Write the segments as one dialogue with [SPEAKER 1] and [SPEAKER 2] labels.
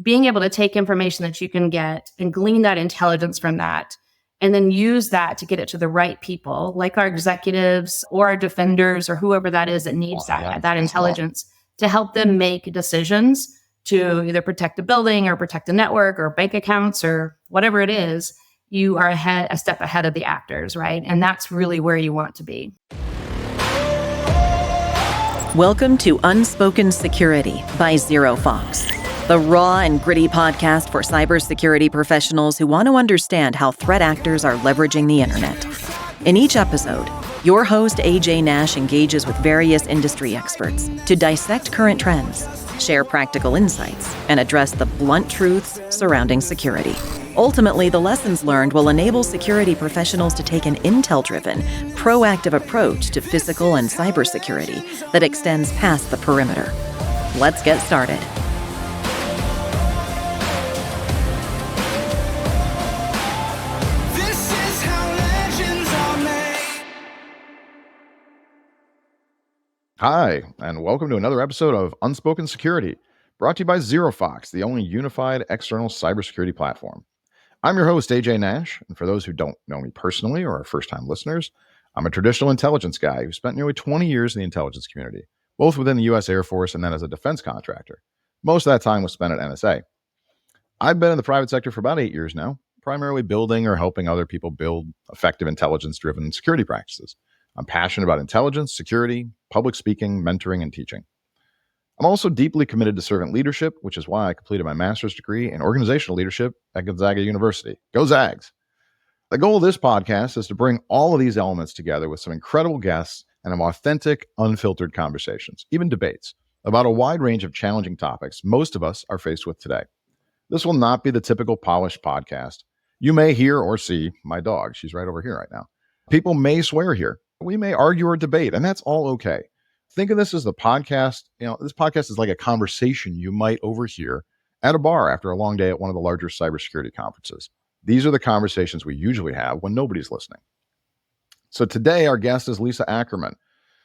[SPEAKER 1] being able to take information that you can get and glean that intelligence from that, and then use that to get it to the right people, like our executives or our defenders or whoever that is that needs that intelligence to help them make decisions to either protect the building or protect the network or bank accounts or whatever it is. You are a step ahead of the actors, right? And that's really where you want to be.
[SPEAKER 2] Welcome to Unspoken Security by ZeroFox, the raw and gritty podcast for cybersecurity professionals who want to understand how threat actors are leveraging the internet. In each episode, your host AJ Nash engages with various industry experts to dissect current trends, share practical insights, and address the blunt truths surrounding security. Ultimately, the lessons learned will enable security professionals to take an intel-driven, proactive approach to physical and cybersecurity that extends past the perimeter. Let's get started.
[SPEAKER 3] Hi, and welcome to another episode of Unspoken Security, brought to you by ZeroFox, the only unified external cybersecurity platform. I'm your host, AJ Nash, and for those who don't know me personally or are first-time listeners, I'm a traditional intelligence guy who spent nearly 20 years in the intelligence community, both within the U.S. Air Force and then as a defense contractor. Most of that time was spent at NSA. I've been in the private sector for about 8 years now, primarily building or helping other people build effective intelligence-driven security practices. I'm passionate about intelligence, security, public speaking, mentoring, and teaching. I'm also deeply committed to servant leadership, which is why I completed my master's degree in organizational leadership at Gonzaga University. Go Zags! The goal of this podcast is to bring all of these elements together with some incredible guests and have authentic, unfiltered conversations, even debates, about a wide range of challenging topics most of us are faced with today. This will not be the typical polished podcast. You may hear or see my dog. She's right over here right now. People may swear here. We may argue or debate, and that's all okay. Think of this as the podcast. This podcast is like a conversation you might overhear at a bar after a long day at one of the larger cybersecurity conferences. These are the conversations we usually have when nobody's listening. So today, our guest is Lisa Ackerman.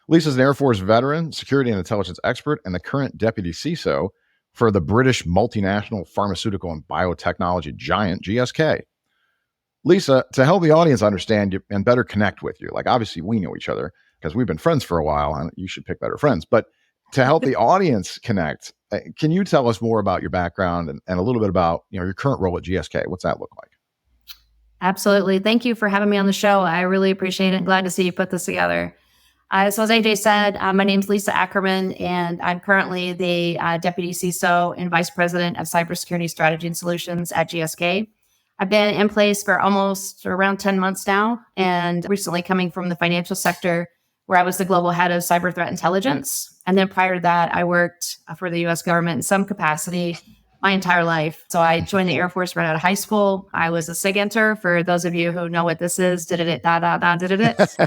[SPEAKER 3] Lisa's an Air Force veteran, security and intelligence expert, and the current deputy CISO for the British multinational pharmaceutical and biotechnology giant GSK. Lisa, to help the audience understand you and better connect with you, like obviously we know each other because we've been friends for a while and you should pick better friends, but to help the audience connect, can you tell us more about your background and a little bit about your current role at GSK? What's that look like?
[SPEAKER 1] Absolutely. Thank you for having me on the show. I really appreciate it. Glad to see you put this together. So as AJ said, my name's Lisa Ackerman, and I'm currently the Deputy CISO and Vice President of Cybersecurity Strategy and Solutions at GSK. I've been in place for almost around 10 months now, and recently coming from the financial sector where I was the global head of cyber threat intelligence. And then prior to that, I worked for the U.S. government in some capacity my entire life. So I joined the Air Force right out of high school. I was a SIG-enter. For those of you who know what this is, That's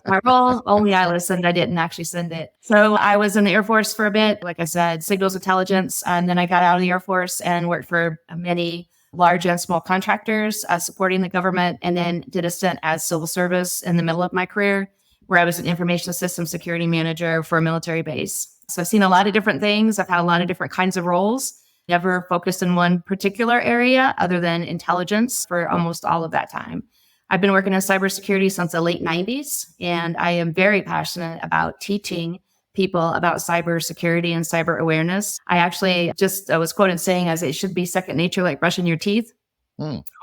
[SPEAKER 1] my role. Only I listened. I didn't actually send it. So I was in the Air Force for a bit, like I said, signals intelligence. And then I got out of the Air Force and worked for many large and small contractors supporting the government, and then did a stint as civil service in the middle of my career, where I was an information system security manager for a military base. So I've seen a lot of different things. I've had a lot of different kinds of roles, never focused in one particular area other than intelligence for almost all of that time. I've been working in cybersecurity since the late 90s, and I am very passionate about teaching people about cybersecurity and cyber awareness. I actually just was quoted saying as it should be second nature, like brushing your teeth.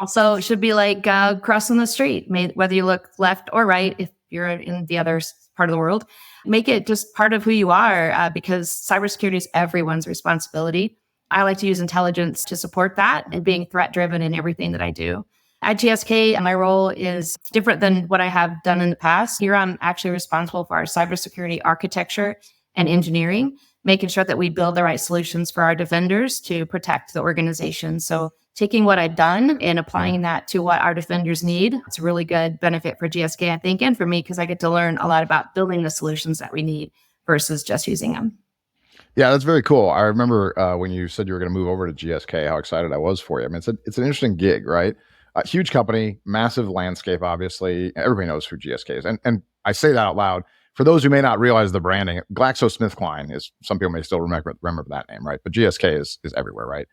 [SPEAKER 1] Also, it should be like crossing the street, whether you look left or right, if you're in the other part of the world. Make it just part of who you are because cybersecurity is everyone's responsibility. I like to use intelligence to support that and being threat-driven in everything that I do. At GSK, my role is different than what I have done in the past. Here, I'm actually responsible for our cybersecurity architecture and engineering, making sure that we build the right solutions for our defenders to protect the organization. So taking what I've done and applying that to what our defenders need, it's a really good benefit for GSK, I think, and for me, because I get to learn a lot about building the solutions that we need versus just using them.
[SPEAKER 3] Yeah, that's very cool. I remember when you said you were going to move over to GSK, how excited I was for you. I mean, it's an interesting gig, right? A huge company, massive landscape, obviously. Everybody knows who GSK is. And I say that out loud. For those who may not realize the branding, GlaxoSmithKline is, some people may still remember that name, right? But GSK is everywhere, right?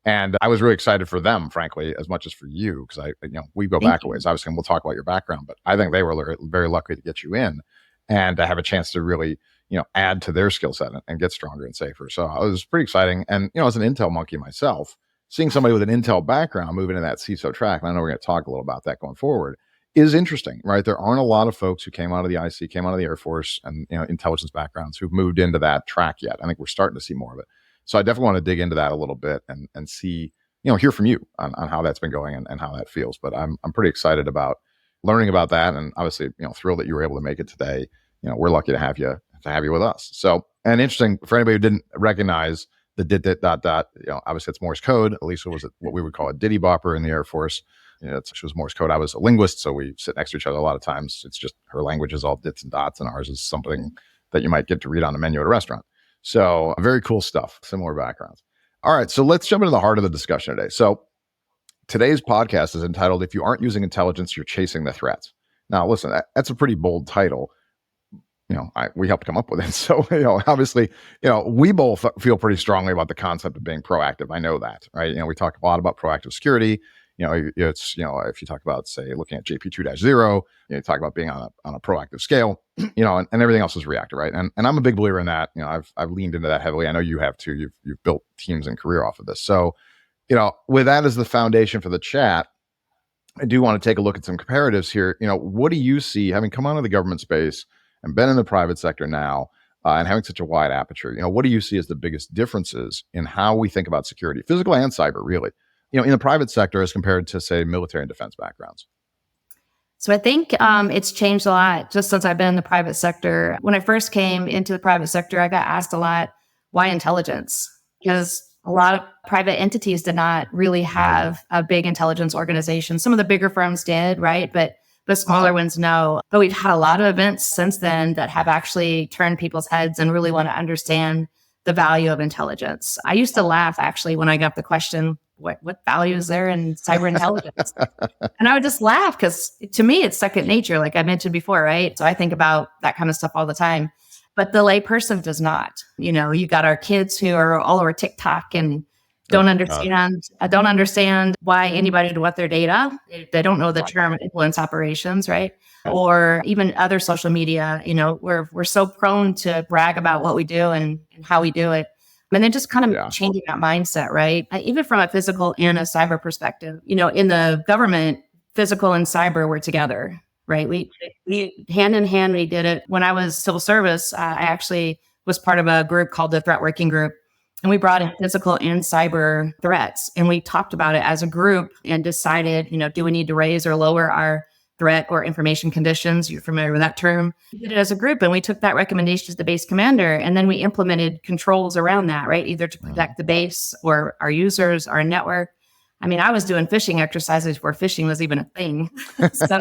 [SPEAKER 3] And I was really excited for them, frankly, as much as for you, because we go
[SPEAKER 1] Thank
[SPEAKER 3] back a
[SPEAKER 1] you.
[SPEAKER 3] ways. Obviously, and we'll talk about your background, but I think they were very lucky to get you in and to have a chance to really, add to their skill set and get stronger and safer. So it was pretty exciting. And, as an Intel monkey myself, seeing somebody with an Intel background move into that CISO track, and I know we're going to talk a little about that going forward, is interesting, right? There aren't a lot of folks who came out of the IC, came out of the Air Force and, intelligence backgrounds who've moved into that track yet. I think we're starting to see more of it. So I definitely want to dig into that a little bit and see, hear from you on how that's been going and how that feels. But I'm pretty excited about learning about that. And obviously, thrilled that you were able to make it today. We're lucky to have you with us. So, and interesting for anybody who didn't recognize the dot, obviously it's Morse code. Elisa was what we would call a ditty bopper in the Air Force. She was Morse code. I was a linguist, so we sit next to each other a lot of times. It's just her language is all dits and dots, and ours is something that you might get to read on a menu at a restaurant. So very cool stuff, similar backgrounds. All right, so let's jump into the heart of the discussion today. So today's podcast is entitled, If You Aren't Using Intelligence, You're Chasing the Threats. Now, listen, that's a pretty bold title. We helped come up with it. So, obviously, we both feel pretty strongly about the concept of being proactive. I know that, right? We talk a lot about proactive security. It's, if you talk about, say, looking at JP 2.0, you talk about being on a proactive scale, and everything else is reactive, right? And I'm a big believer in that. I've leaned into that heavily. I know you have too. You've built teams and career off of this. So, with that as the foundation for the chat, I do want to take a look at some comparatives here. What do you see, having come out of the government space and been in the private sector now, and having such a wide aperture, what do you see as the biggest differences in how we think about security, physical and cyber, really, in the private sector as compared to, say, military and defense backgrounds?
[SPEAKER 1] So I think it's changed a lot just since I've been in the private sector. When I first came into the private sector, I got asked a lot, why intelligence? Because a lot of private entities did not really have a big intelligence organization. Some of the bigger firms did, right? But the smaller ones, no. But we've had a lot of events since then that have actually turned people's heads and really want to understand the value of intelligence. I used to laugh, actually, when I got the question, what value is there in cyber intelligence? And I would just laugh because to me, it's second nature, like I mentioned before, right? So I think about that kind of stuff all the time. But the layperson does not. You got our kids who are all over TikTok and don't understand why anybody would want their data. They don't know the term influence operations, right? Or even other social media. We're so prone to brag about what we do and how we do it. And then just kind of changing that mindset, right? Even from a physical and a cyber perspective, in the government, physical and cyber were together, right? We hand in hand, we did it. When I was civil service, I actually was part of a group called the Threat Working Group. And we brought in physical and cyber threats. And we talked about it as a group and decided, do we need to raise or lower our threat or information conditions? You're familiar with that term. We did it as a group, and we took that recommendation to the base commander, and then we implemented controls around that, right? Either to protect the base or our users, our network. I mean, I was doing phishing exercises before phishing was even a thing. So,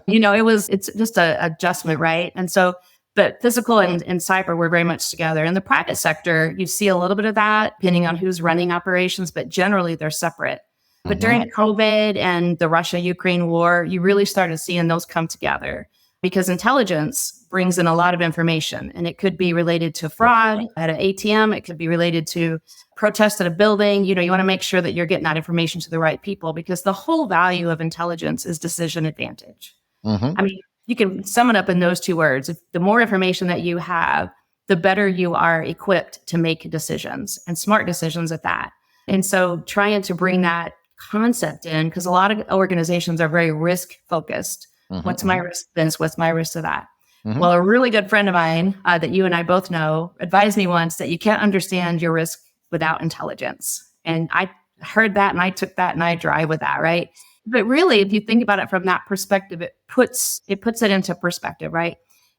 [SPEAKER 1] it's just an adjustment, right? And so, but physical and cyber were very much together. In the private sector, you see a little bit of that depending on who's running operations, but generally they're separate. But during COVID and the Russia-Ukraine war, you really started seeing those come together because intelligence brings in a lot of information, and it could be related to fraud at an ATM. It could be related to protest at a building. You want to make sure that you're getting that information to the right people because the whole value of intelligence is decision advantage. I mean, you can sum it up in those two words. The more information that you have, the better you are equipped to make decisions and smart decisions at that. And so trying to bring that concept in, because a lot of organizations are very risk focused. What's my risk to this? What's my risk to that? Well, a really good friend of mine that you and I both know advised me once that you can't understand your risk without intelligence. And I heard that and I took that and I drive with that, right? But really, if you think about it from that perspective, it puts it into perspective, right?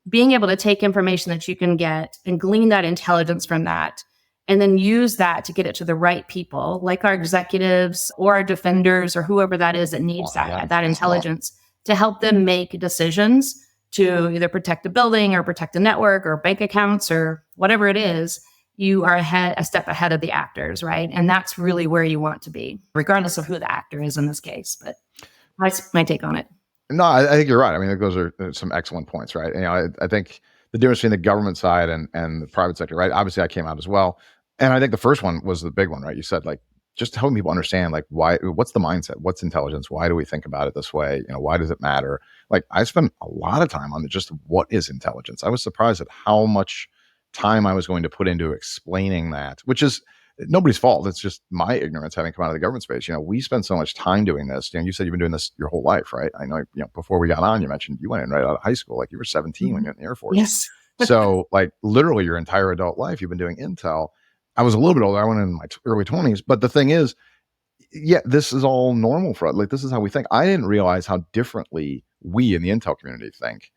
[SPEAKER 1] Being able to take information that you can get and glean that intelligence from that, and then use that to get it to the right people, like our executives or our defenders or whoever that is that needs that intelligence to help them make decisions to either protect a building or protect a network or bank accounts or whatever it is. You are a step ahead of the actors, right? And that's really where you want to be, regardless of who the actor is in this case. But that's my take on it.
[SPEAKER 3] No, I think you're right. I mean, those are some excellent points, right? I think the difference between the government side and the private sector, right? Obviously, I came out as well. And I think the first one was the big one, right? You said, like, just helping people understand like what's the mindset, what's intelligence, why do we think about it this way, why does it matter? Like I spent a lot of time on just what is intelligence. I was surprised at how much time I was going to put into explaining that, which is nobody's fault. It's just my ignorance having come out of the government space. We spend so much time doing this. You said you've been doing this your whole life, right? I know, before we got on, you mentioned you went in right out of high school. Like you were 17 when you were in the Air Force.
[SPEAKER 1] Yes.
[SPEAKER 3] So like literally your entire adult life, you've been doing intel. I was a little bit older. I went in my early 20s. But the thing is, yeah, this is all normal for us. Like this is how we think. I didn't realize how differently we in the intel community think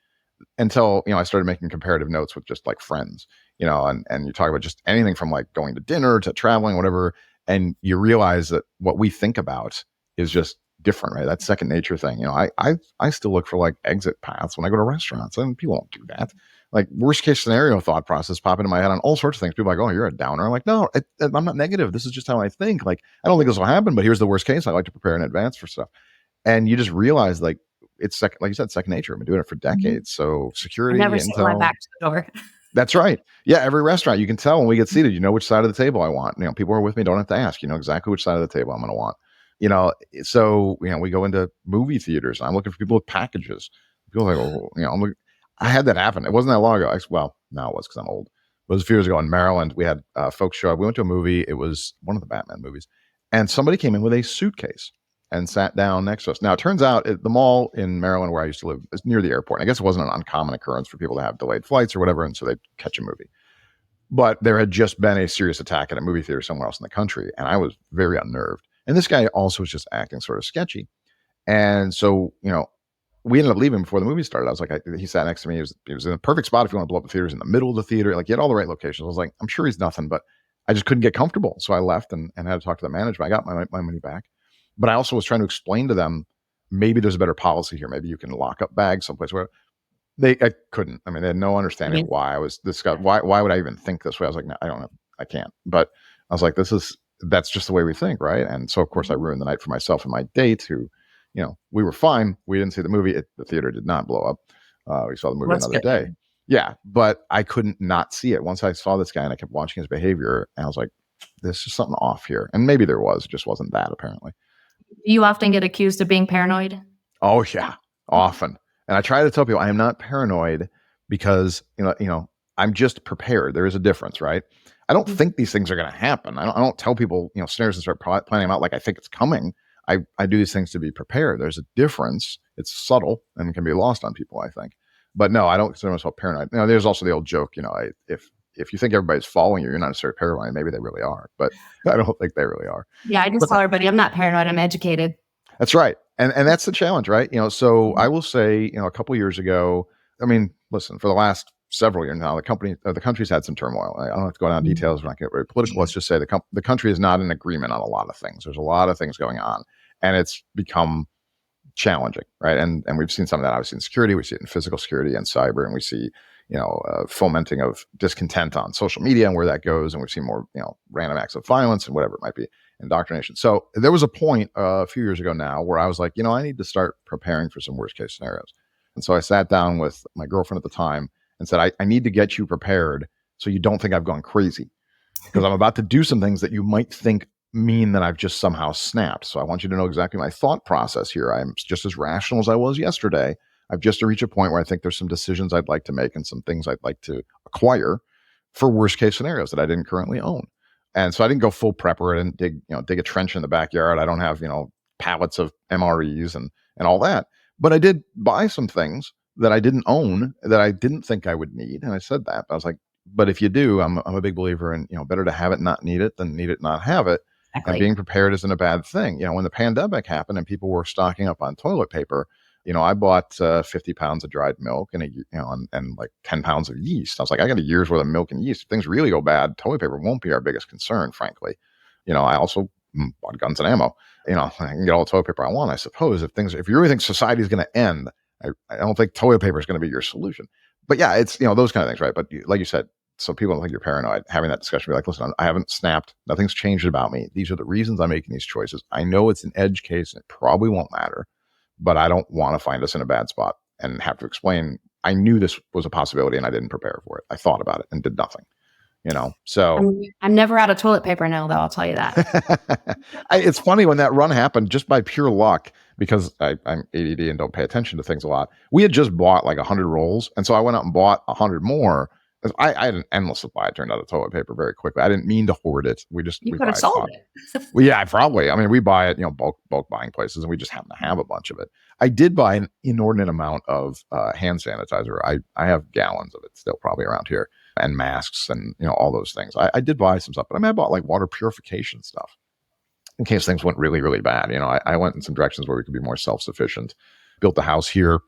[SPEAKER 3] until I started making comparative notes with just like friends, and you talk about just anything from like going to dinner to traveling, whatever, and you realize that what we think about is just different, right? That second nature thing. I still look for like exit paths when I go to restaurants, and people don't do that. Like worst case scenario thought process pop into my head on all sorts of things. People are like, oh, you're a downer. I'm like, no, I'm not negative. This is just how I think. Like, I don't think this will happen, but here's the worst case. I like to prepare in advance for stuff. And you just realize like, it's like you said, second nature. I've been doing it for decades. So security,
[SPEAKER 1] I never sit my back to the door.
[SPEAKER 3] That's right. Yeah, every restaurant, you can tell when we get seated, which side of the table I want. People who are with me don't have to ask. Exactly which side of the table I'm going to want. So we go into movie theaters. And I'm looking for people with packages. People are like, I had that happen. It wasn't that long ago. Now it was because I'm old. It was a few years ago in Maryland. We had folks show up. We went to a movie. It was one of the Batman movies, and somebody came in with a suitcase and sat down next to us. Now, it turns out the mall in Maryland where I used to live is near the airport. I guess it wasn't an uncommon occurrence for people to have delayed flights or whatever, and so they'd catch a movie. But there had just been a serious attack at a movie theater somewhere else in the country, and I was very unnerved. And this guy also was just acting sort of sketchy. And so, we ended up leaving before the movie started. I was like, he sat next to me. He was in a perfect spot if you want to blow up the theaters in the middle of the theater. Like, he had all the right locations. I was like, I'm sure he's nothing, but I just couldn't get comfortable. So I left and had to talk to the management. I got my money back. But I also was trying to explain to them, maybe there's a better policy here. Maybe you can lock up bags someplace where I couldn't. I mean, they had no understanding of why I was this guy. Why would I even think this way? I was like, no, I don't know. I can't. But I was like, that's just the way we think, right? And so, of course, I ruined the night for myself and my date who, we were fine. We didn't see the movie. The theater did not blow up. We saw the movie another day. Yeah, but I couldn't not see it. Once I saw this guy and I kept watching his behavior, and I was like, there's just something off here. And maybe there was, it just wasn't that apparently.
[SPEAKER 1] You often get accused of being paranoid?
[SPEAKER 3] Oh, yeah, often. And I try to tell people I am not paranoid because, I'm just prepared. There is a difference, right? I don't think these things are going to happen. I don't tell people, scenarios and start planning them out like I think it's coming. I do these things to be prepared. There's a difference. It's subtle and can be lost on people, I think. But no, I don't consider myself paranoid. There's also the old joke, if you think everybody's following you, you're not necessarily paranoid. Maybe they really are, but I don't think they really are.
[SPEAKER 1] Yeah, I just tell everybody I'm not paranoid. I'm educated.
[SPEAKER 3] That's right. And that's the challenge, right? So I will say, a couple of years ago, listen, for the last several years now, the country's had some turmoil. I don't have to go down details. We're not getting very political. Let's just say the country is not in agreement on a lot of things. There's a lot of things going on, and it's become challenging, right? And we've seen some of that obviously in security. We see it in physical security and cyber, and we see fomenting of discontent on social media and where that goes. And we've seen more random acts of violence and whatever it might be, indoctrination. So there was a point a few years ago now where I was like, I need to start preparing for some worst case scenarios. And so I sat down with my girlfriend at the time and said, I need to get you prepared so you don't think I've gone crazy, because I'm about to do some things that you might think mean that I've just somehow snapped. So I want you to know exactly my thought process here. I'm just as rational as I was yesterday. I've just to reach a point where I think there's some decisions I'd like to make and some things I'd like to acquire for worst case scenarios that I didn't currently own. And so I didn't go full prepper. I didn't dig a trench in the backyard. I don't have, pallets of MREs and all that. But I did buy some things that I didn't own that I didn't think I would need. And I said that. I was like, but if you do, I'm a big believer in, better to have it, not need it than need it, not have it. Exactly. And being prepared isn't a bad thing. When the pandemic happened and people were stocking up on toilet paper, I bought 50 pounds of dried milk and and like 10 pounds of yeast. I was like, I got a year's worth of milk and yeast. If things really go bad, toilet paper won't be our biggest concern, frankly. I also bought guns and ammo. I can get all the toilet paper I want, I suppose. If you really think society is going to end, I don't think toilet paper is going to be your solution. But yeah, it's, those kind of things, right? But like you said, so people don't think you're paranoid. Having that discussion, be like, listen, I haven't snapped. Nothing's changed about me. These are the reasons I'm making these choices. I know it's an edge case and it probably won't matter, but I don't want to find us in a bad spot and have to explain. I knew this was a possibility and I didn't prepare for it. I thought about it and did nothing. So
[SPEAKER 1] I'm never out of toilet paper now, though. I'll tell you that.
[SPEAKER 3] it's funny when that run happened, just by pure luck, because I'm ADD and don't pay attention to things a lot. We had just bought like 100 rolls. And so I went out and bought 100 more. I had an endless supply, it turned out, of toilet paper very quickly. I didn't mean to hoard it.
[SPEAKER 1] You
[SPEAKER 3] We
[SPEAKER 1] could
[SPEAKER 3] buy
[SPEAKER 1] have
[SPEAKER 3] it.
[SPEAKER 1] sold it.
[SPEAKER 3] Well, yeah, probably. I mean, we buy it, bulk buying places, and we just happen to have a bunch of it. I did buy an inordinate amount of hand sanitizer. I have gallons of it still probably around here, and masks and, all those things. I did buy some stuff, but I bought like water purification stuff in case things went really, really bad. I went in some directions where we could be more self-sufficient, built the house here,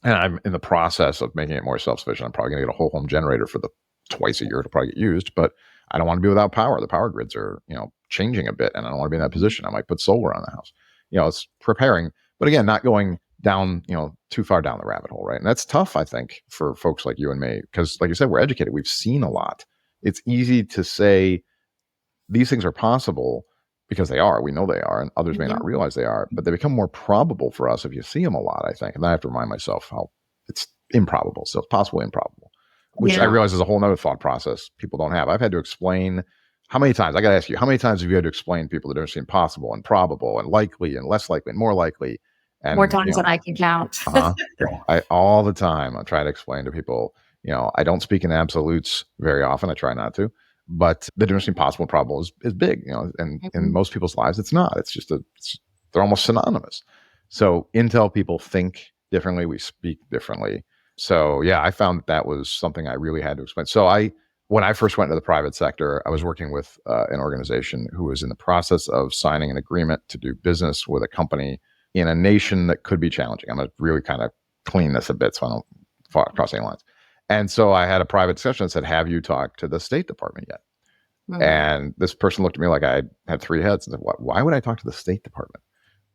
[SPEAKER 3] and I'm in the process of making it more self-sufficient. I'm probably going to get a whole home generator for the twice a year to probably get used, but I don't want to be without power. The power grids are, changing a bit, and I don't want to be in that position. I might put solar on the house. It's preparing, but again, not going down, too far down the rabbit hole, right? And that's tough, I think, for folks like you and me, because like you said, we're educated. We've seen a lot. It's easy to say these things are possible because they are. We know they are, and others may not realize they are, but they become more probable for us if you see them a lot, I think. And then I have to remind myself how it's improbable. So it's possible, improbable, which I realize is a whole nother thought process people don't have. I've had to explain how many times, I got to ask you, how many times have you had to explain to people that don't seem possible and probable and likely and less likely and more likely? And
[SPEAKER 1] more times than I can count.
[SPEAKER 3] All the time, I try to explain to people, I don't speak in absolutes very often. I try not to. But the difference between possible and probable is big, and in most people's lives, it's not. It's just they're almost synonymous. So until people think differently, we speak differently. So yeah, I found that was something I really had to explain. So when I first went into the private sector, I was working with an organization who was in the process of signing an agreement to do business with a company in a nation that could be challenging. I'm going to really kind of clean this a bit so I don't fall across any lines. And so I had a private discussion and said, have you talked to the State Department yet? Mm-hmm. And this person looked at me like I had three heads and said, why would I talk to the State Department?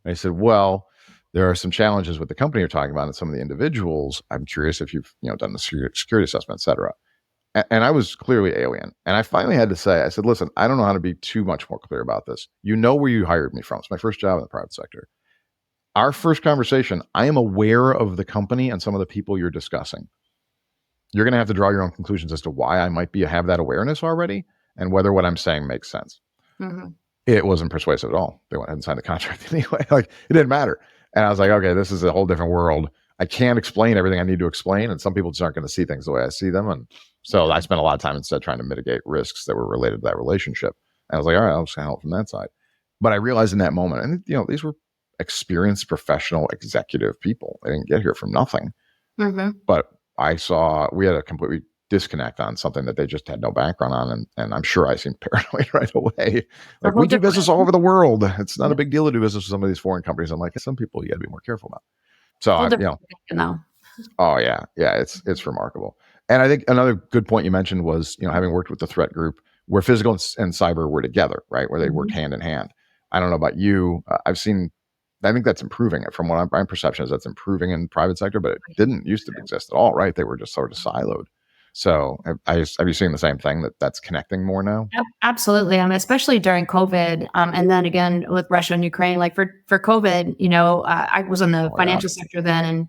[SPEAKER 3] And I said, well, there are some challenges with the company you're talking about and some of the individuals. I'm curious if you've done the security assessment, et cetera. And I was clearly alien. And I finally had to say, I said, listen, I don't know how to be too much more clear about this. You know where you hired me from. It's my first job in the private sector. Our first conversation, I am aware of the company and some of the people you're discussing. You're going to have to draw your own conclusions as to why I might have that awareness already and whether what I'm saying makes sense. Mm-hmm. It wasn't persuasive at all. They went ahead and signed the contract anyway. Like, it didn't matter. And I was like, okay, this is a whole different world. I can't explain everything I need to explain. And some people just aren't going to see things the way I see them. And so I spent a lot of time instead trying to mitigate risks that were related to that relationship. And I was like, all right, I'll just handle it from that side. But I realized in that moment, and these were experienced professional executive people. They didn't get here from nothing. Mm-hmm. But I saw we had a completely disconnect on something that they just had no background on. And I'm sure I seemed paranoid right away. Like, we do business all over the world. It's not a big deal to do business with some of these foreign companies. I'm like, some people you got to be more careful about. So oh yeah. It's remarkable. And I think another good point you mentioned was, having worked with the threat group where physical and cyber were together, right? Where they worked hand in hand. I don't know about you. I think that's improving. From what my perception is, that's improving in private sector, but it didn't used to exist at all, right? They were just sort of siloed. So have you seen the same thing that's connecting more now?
[SPEAKER 1] Absolutely. Especially during COVID. And then again, with Russia and Ukraine, like for COVID, I was in the financial sector then, and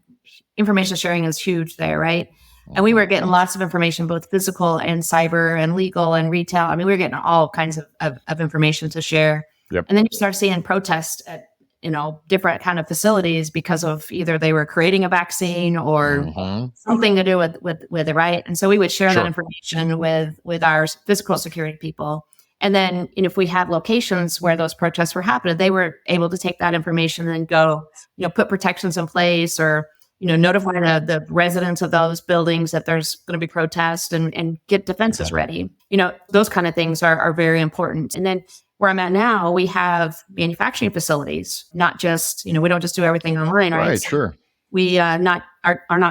[SPEAKER 1] information sharing is huge there. Right. And we were getting lots of information, both physical and cyber and legal and retail. We were getting all kinds of information to share. Yep. And then you start seeing protests at, different kind of facilities because of either they were creating a vaccine or something to do with it, right? And so we would share that information with our physical security people. And then, if we have locations where those protests were happening, they were able to take that information and go, put protections in place or, notify the residents of those buildings that there's going to be protests and get defenses ready. Those kind of things are very important. And then where I'm at now, we have manufacturing facilities, not just, we don't just do everything online, right?
[SPEAKER 3] Right, sure.
[SPEAKER 1] We are not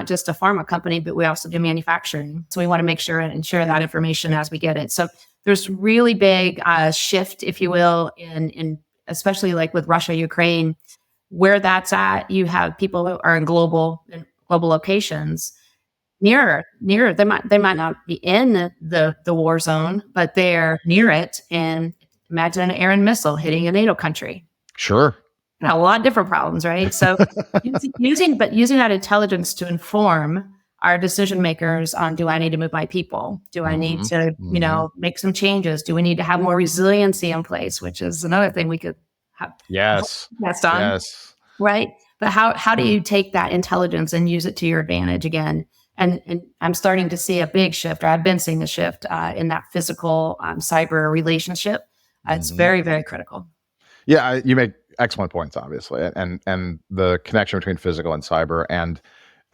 [SPEAKER 1] just a pharma company, but we also do manufacturing. So we want to make sure and share that information as we get it. So there's really big shift, if you will, in especially like with Russia, Ukraine, where that's at. You have people who are in global locations near. They might not be in the war zone, but they're near it. And imagine an Iran missile hitting a NATO country.
[SPEAKER 3] Sure.
[SPEAKER 1] A lot of different problems, right? So using that intelligence to inform our decision makers on, do I need to move my people? Do I need to, make some changes? Do we need to have more resiliency in place, which is another thing we could have
[SPEAKER 3] Yes.
[SPEAKER 1] that's on,
[SPEAKER 3] Yes.
[SPEAKER 1] right? But how do you take that intelligence and use it to your advantage again? And I'm starting to see a big shift, or I've been seeing a shift in that physical cyber relationship. It's very, very critical.
[SPEAKER 3] Yeah, you make excellent points, obviously, and the connection between physical and cyber,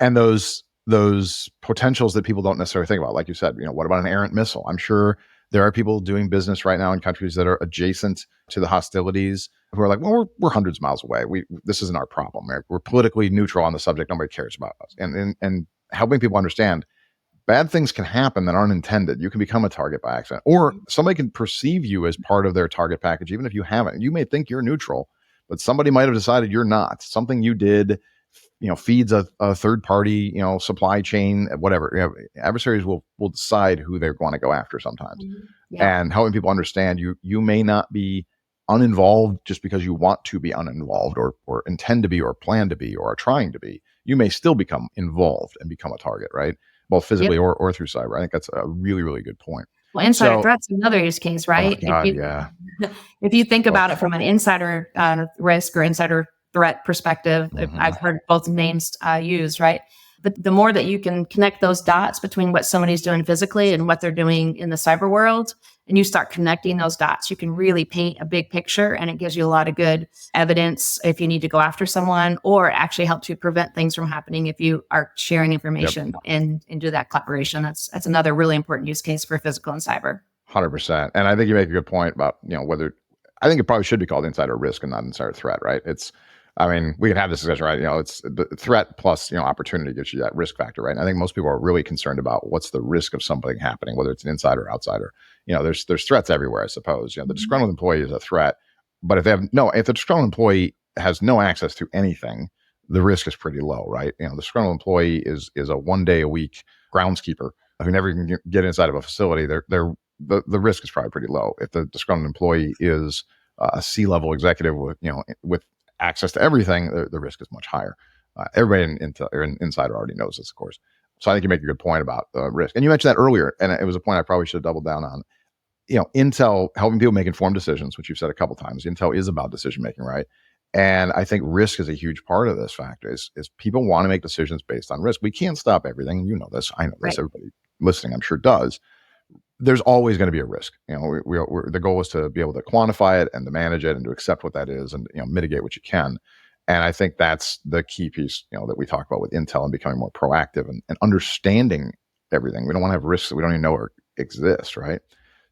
[SPEAKER 3] and those potentials that people don't necessarily think about. Like you said, what about an errant missile? I'm sure there are people doing business right now in countries that are adjacent to the hostilities who are like, well, we're hundreds of miles away. This isn't our problem. We're politically neutral on the subject. Nobody cares about us. And helping people understand bad things can happen that aren't intended. You can become a target by accident, or somebody can perceive you as part of their target package, even if you haven't. You may think you're neutral, but somebody might have decided you're not. Something you did, feeds a third party, supply chain, whatever. Adversaries will decide who they're going to go after sometimes. And helping people understand you may not be uninvolved just because you want to be uninvolved, or intend to be, or plan to be, or are trying to be. You may still become involved and become a target, right? Both physically or through cyber. I think that's a really, really good point.
[SPEAKER 1] Well, insider threat's another use case, right?
[SPEAKER 3] Oh God,
[SPEAKER 1] if you think about it from an insider risk or insider threat perspective, I've heard both names used, right? But the more that you can connect those dots between what somebody's doing physically and what they're doing in the cyber world, and you start connecting those dots, you can really paint a big picture, and it gives you a lot of good evidence if you need to go after someone, or actually help to prevent things from happening if you are sharing information and do that collaboration. That's another really important use case for physical and cyber.
[SPEAKER 3] 100%. And I think you make a good point about, whether, I think it probably should be called insider risk and not insider threat, right? We can have this discussion, right? It's the threat plus, opportunity gives you that risk factor, right? And I think most people are really concerned about what's the risk of something happening, whether it's an insider or outsider. There's threats everywhere, I suppose. The disgruntled employee is a threat, but if the disgruntled employee has no access to anything, the risk is pretty low, right? The disgruntled employee is a 1 day a week groundskeeper who never can get inside of a facility. The risk is probably pretty low. If the disgruntled employee is a C-level executive with access to everything, the risk is much higher. Everybody in Insider already knows this, of course. So I think you make a good point about risk. And you mentioned that earlier, and it was a point I probably should have doubled down on. Intel helping people make informed decisions, which you've said a couple times. Intel is about decision making, right? And I think risk is a huge part of this factor. Is people want to make decisions based on risk. We can't stop everything. You know this. I know this. Right. Everybody listening, I'm sure, does. There's always going to be a risk. The goal is to be able to quantify it and to manage it and to accept what that is and mitigate what you can. And I think that's the key piece that we talk about with Intel and becoming more proactive and understanding everything. We don't want to have risks that we don't even know exist, right?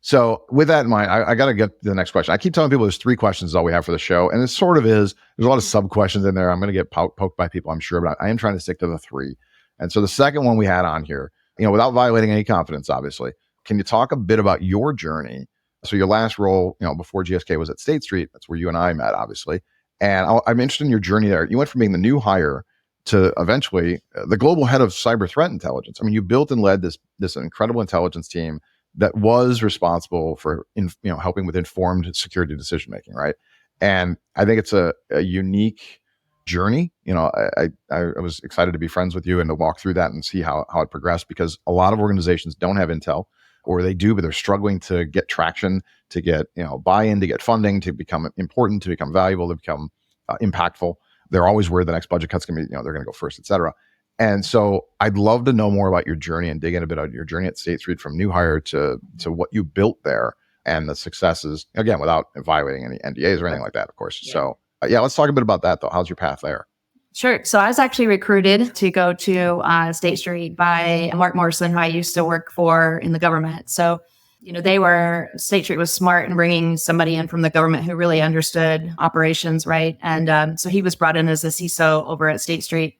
[SPEAKER 3] So with that in mind, I got to get to the next question. I keep telling people there's 3 questions is all we have for the show, and it sort of is. There's a lot of sub questions in there. I'm going to get poked by people, I'm sure, but I am trying to stick to the 3. And so the second one we had on here, without violating any confidence, obviously. Can you talk a bit about your journey? So your last role, before GSK was at State Street. That's where you and I met, obviously. And I'm interested in your journey there. You went from being the new hire to eventually the global head of cyber threat intelligence. You built and led this incredible intelligence team that was responsible for helping with informed security decision making, right? And I think it's a unique journey. I was excited to be friends with you and to walk through that and see how it progressed, because a lot of organizations don't have intel, or they do, but they're struggling to get traction, to get buy-in, to get funding, to become important, to become valuable, to become impactful. They're always worried the next budget cut's going to be, they're going to go first, et cetera. And so I'd love to know more about your journey and dig in a bit on your journey at State Street, from new hire to what you built there and the successes, again, without violating any NDAs or anything like that, of course. Yeah. So let's talk a bit about that, though. How's your path there?
[SPEAKER 1] Sure. So I was actually recruited to go to State Street by Mark Morrison, who I used to work for in the government. So, State Street was smart in bringing somebody in from the government who really understood operations, right? And so he was brought in as a CISO over at State Street.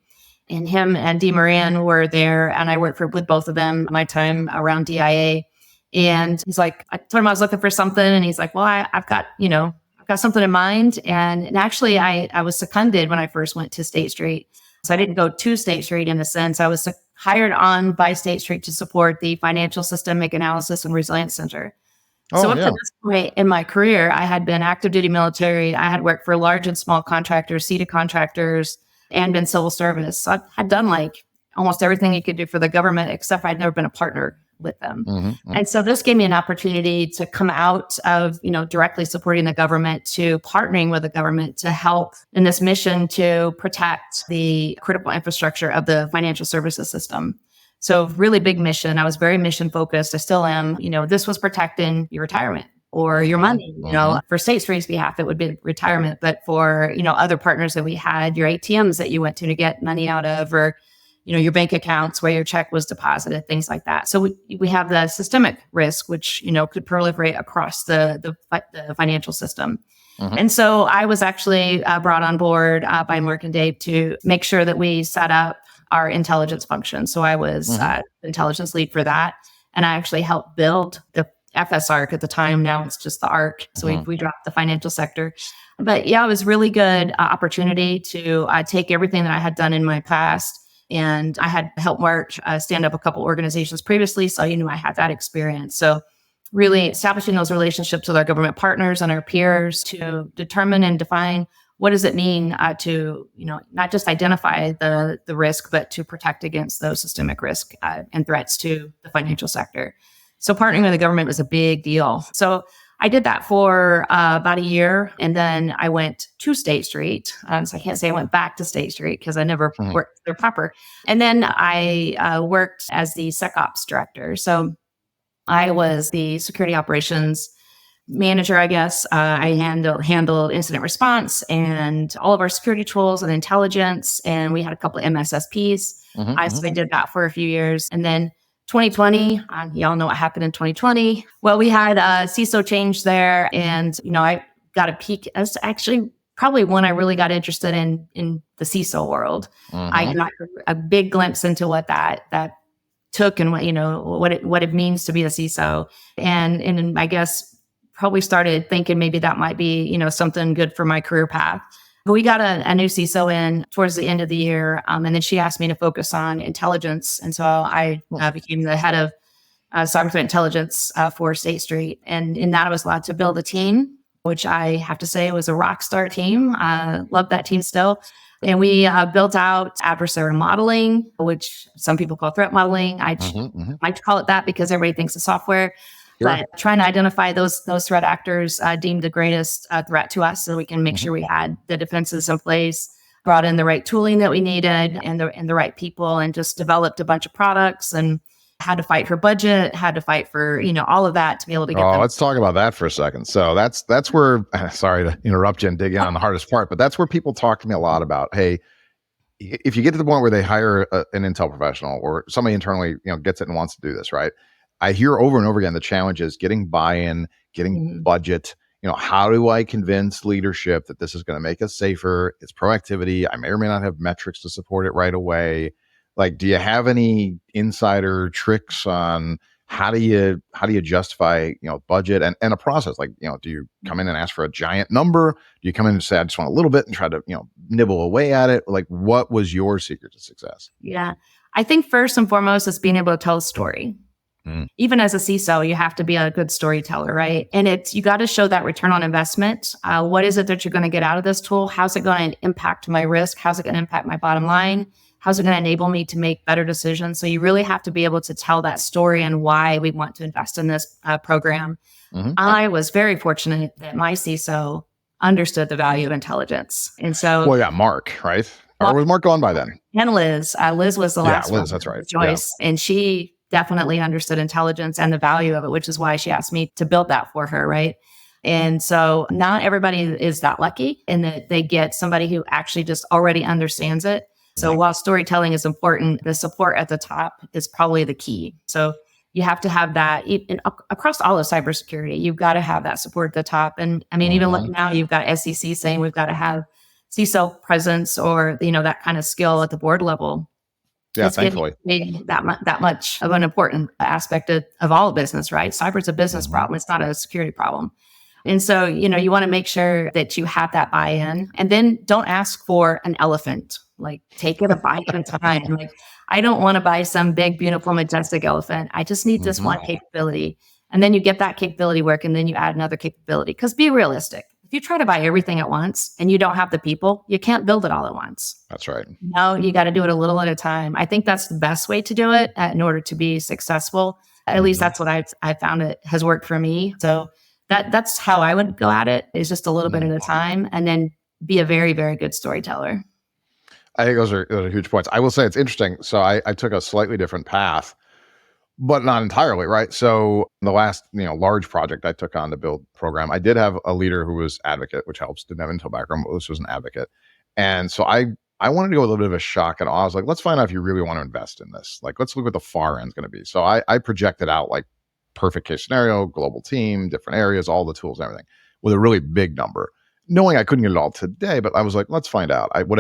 [SPEAKER 1] And him and Dee Moran were there, and I worked with both of them my time around DIA. And he's like, I told him I was looking for something, and he's like, well, I've got something in mind. And actually, I was seconded when I first went to State Street. So I didn't go to State Street in a sense. I was hired on by State Street to support the Financial Systemic Analysis and Resilience Center. So up to this point in my career, I had been active duty military. I had worked for large and small contractors, seated contractors, and been civil service. So I had done almost everything you could do for the government, except I'd never been a partner with them.
[SPEAKER 3] Mm-hmm.
[SPEAKER 1] And so this gave me an opportunity to come out of, directly supporting the government to partnering with the government to help in this mission to protect the critical infrastructure of the financial services system. So really big mission. I was very mission focused. I still am. This was protecting your retirement or your money. For State Street's behalf, it would be retirement. But for, other partners that we had, your ATMs that you went to get money out of, or your bank accounts where your check was deposited, things like that. So we have the systemic risk, which, could proliferate across the financial system. And so I was actually brought on board by Mark and Dave to make sure that we set up our intelligence function. So I was intelligence lead for that. And I actually helped build the FSARC at the time. Now it's just the ARC. So we dropped the financial sector. But yeah, it was really good opportunity to take everything that I had done in my past. And I had helped Mark stand up a couple organizations previously. So, I had that experience. So really establishing those relationships with our government partners and our peers to determine and define what does it mean to, not just identify the risk, but to protect against those systemic risk and threats to the financial sector. So partnering with the government was a big deal. So I did that for about a year, and then I went to State Street. So I can't say I went back to State Street because I never worked there proper. And then I worked as the SecOps director. So I was the security operations manager, I guess. I handled incident response and all of our security tools and intelligence, and we had a couple of MSSPs. So I did that for a few years, and then 2020, y'all know what happened in 2020. Well, we had a CISO change there, and I got a peek. That's actually probably when I really got interested in the CISO world. I got a big glimpse into what that took and what it means to be a CISO, and I guess probably started thinking maybe that might be something good for my career path. But we got a new CISO in towards the end of the year, and then she asked me to focus on intelligence. And so I became the head of cyber threat intelligence for State Street. And in that, I was allowed to build a team, which I have to say was a rock star team. Love that team still. And we built out adversary modeling, which some people call threat modeling. I like to call it that because everybody thinks of software. But trying to identify those threat actors deemed the greatest threat to us, so we can make sure we had the defenses in place, brought in the right tooling that we needed, and the right people, and just developed a bunch of products and had to fight for budget, had to fight for all of that to be able to get them.
[SPEAKER 3] Let's talk about that for a second. So that's where, sorry to interrupt you and dig in on the hardest part, but that's where people talk to me a lot about, hey, if you get to the point where they hire an intel professional or somebody internally gets it and wants to do this, right? I hear over and over again the challenge is getting buy-in, getting budget. How do I convince leadership that this is going to make us safer? It's proactivity. I may or may not have metrics to support it right away. Like, do you have any insider tricks on how do you justify budget and a process? Like, do you come in and ask for a giant number? Do you come in and say I just want a little bit and try to nibble away at it? Like, what was your secret to success?
[SPEAKER 1] Yeah, I think first and foremost is being able to tell a story. Even as a CISO, you have to be a good storyteller, right? And you got to show that return on investment. What is it that you're going to get out of this tool? How's it going to impact my risk? How's it going to impact my bottom line? How's it going to enable me to make better decisions? So you really have to be able to tell that story and why we want to invest in this program. I was very fortunate that my CISO understood the value of intelligence. And so...
[SPEAKER 3] Well, yeah, Mark, right? Or was Mark gone by then?
[SPEAKER 1] And Liz. Liz was the last one.
[SPEAKER 3] Liz, that's right.
[SPEAKER 1] Joyce. Yeah. And she definitely understood intelligence and the value of it, which is why she asked me to build that for her, right? And so not everybody is that lucky in that they get somebody who actually just already understands it. So while storytelling is important, the support at the top is probably the key. So you have to have that across all of cybersecurity. You've got to have that support at the top. And I mean, even look now, you've got SEC saying we've got to have CISO presence or that kind of skill at the board level.
[SPEAKER 3] Yeah, thankfully.
[SPEAKER 1] That much of an important aspect of all business, right? Cyber is a business problem. It's not a security problem. And so, you want to make sure that you have that buy-in, and then don't ask for an elephant. Like, take it a bite at a time. Like, I don't want to buy some big, beautiful, majestic elephant. I just need this one capability. And then you get that capability work, and then you add another capability. Because be realistic. if you try to buy everything at once and you don't have the people, you can't build it all at once.
[SPEAKER 3] That's right.
[SPEAKER 1] No, you got to do it a little at a time. I think that's the best way to do it in order to be successful. At least that's what I found it has worked for me. So that's how I would go at it, is just a little bit at a time, and then be a very, very good storyteller.
[SPEAKER 3] I think those are huge points. I will say it's interesting. So I took a slightly different path, but not entirely, right? So the last, large project I took on to build program, I did have a leader who was advocate, which helps. Didn't have intel background, but this was an advocate. And so I wanted to go with a little bit of a shock and awe. I was like, let's find out if you really want to invest in this. Like, let's look what the far end's going to be. So I projected out like perfect case scenario, global team, different areas, all the tools and everything with a really big number, knowing I couldn't get it all today. But I was like, let's find out. What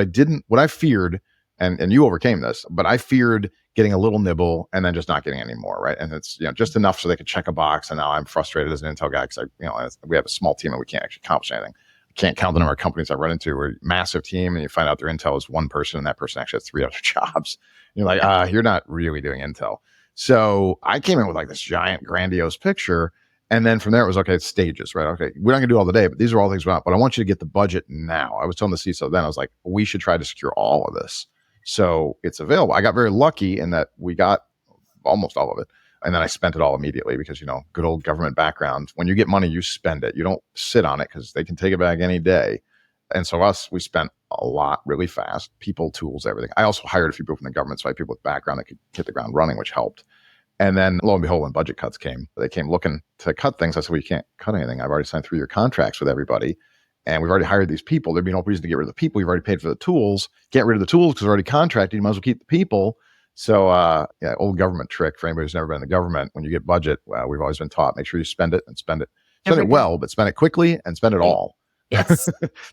[SPEAKER 3] I feared, and you overcame this, but I feared getting a little nibble and then just not getting any more, right? And it's just enough so they could check a box. And now I'm frustrated as an intel guy because we have a small team and we can't actually accomplish anything. I can't count the number of companies I've run into where massive team and you find out their intel is one person and that person actually has 3 other jobs. You're like, you're not really doing intel. So I came in with like this giant grandiose picture. And then from there, it was, okay, it's stages, right? Okay, we're not going to do all the day, but these are all things we want. But I want you to get the budget now. I was telling the CISO then, I was like, we should try to secure all of this. So it's available. I got very lucky in that we got almost all of it. And then I spent it all immediately because, good old government background. When you get money, you spend it. You don't sit on it because they can take it back any day. And so we spent a lot really fast, people, tools, everything. I also hired a few people from the government, so I had people with background that could hit the ground running, which helped. And then lo and behold, when budget cuts came, they came looking to cut things. I said, well, you can't cut anything. I've already signed 3-year contracts with everybody. And we've already hired these people. There'd be no reason to get rid of the people. We've already paid for the tools. Get rid of the tools because we're already contracted. You might as well keep the people. So, old government trick for anybody who's never been in the government. When you get budget, we've always been taught, make sure you spend it. Spend it well, but spend it quickly and spend it all.
[SPEAKER 1] Yes.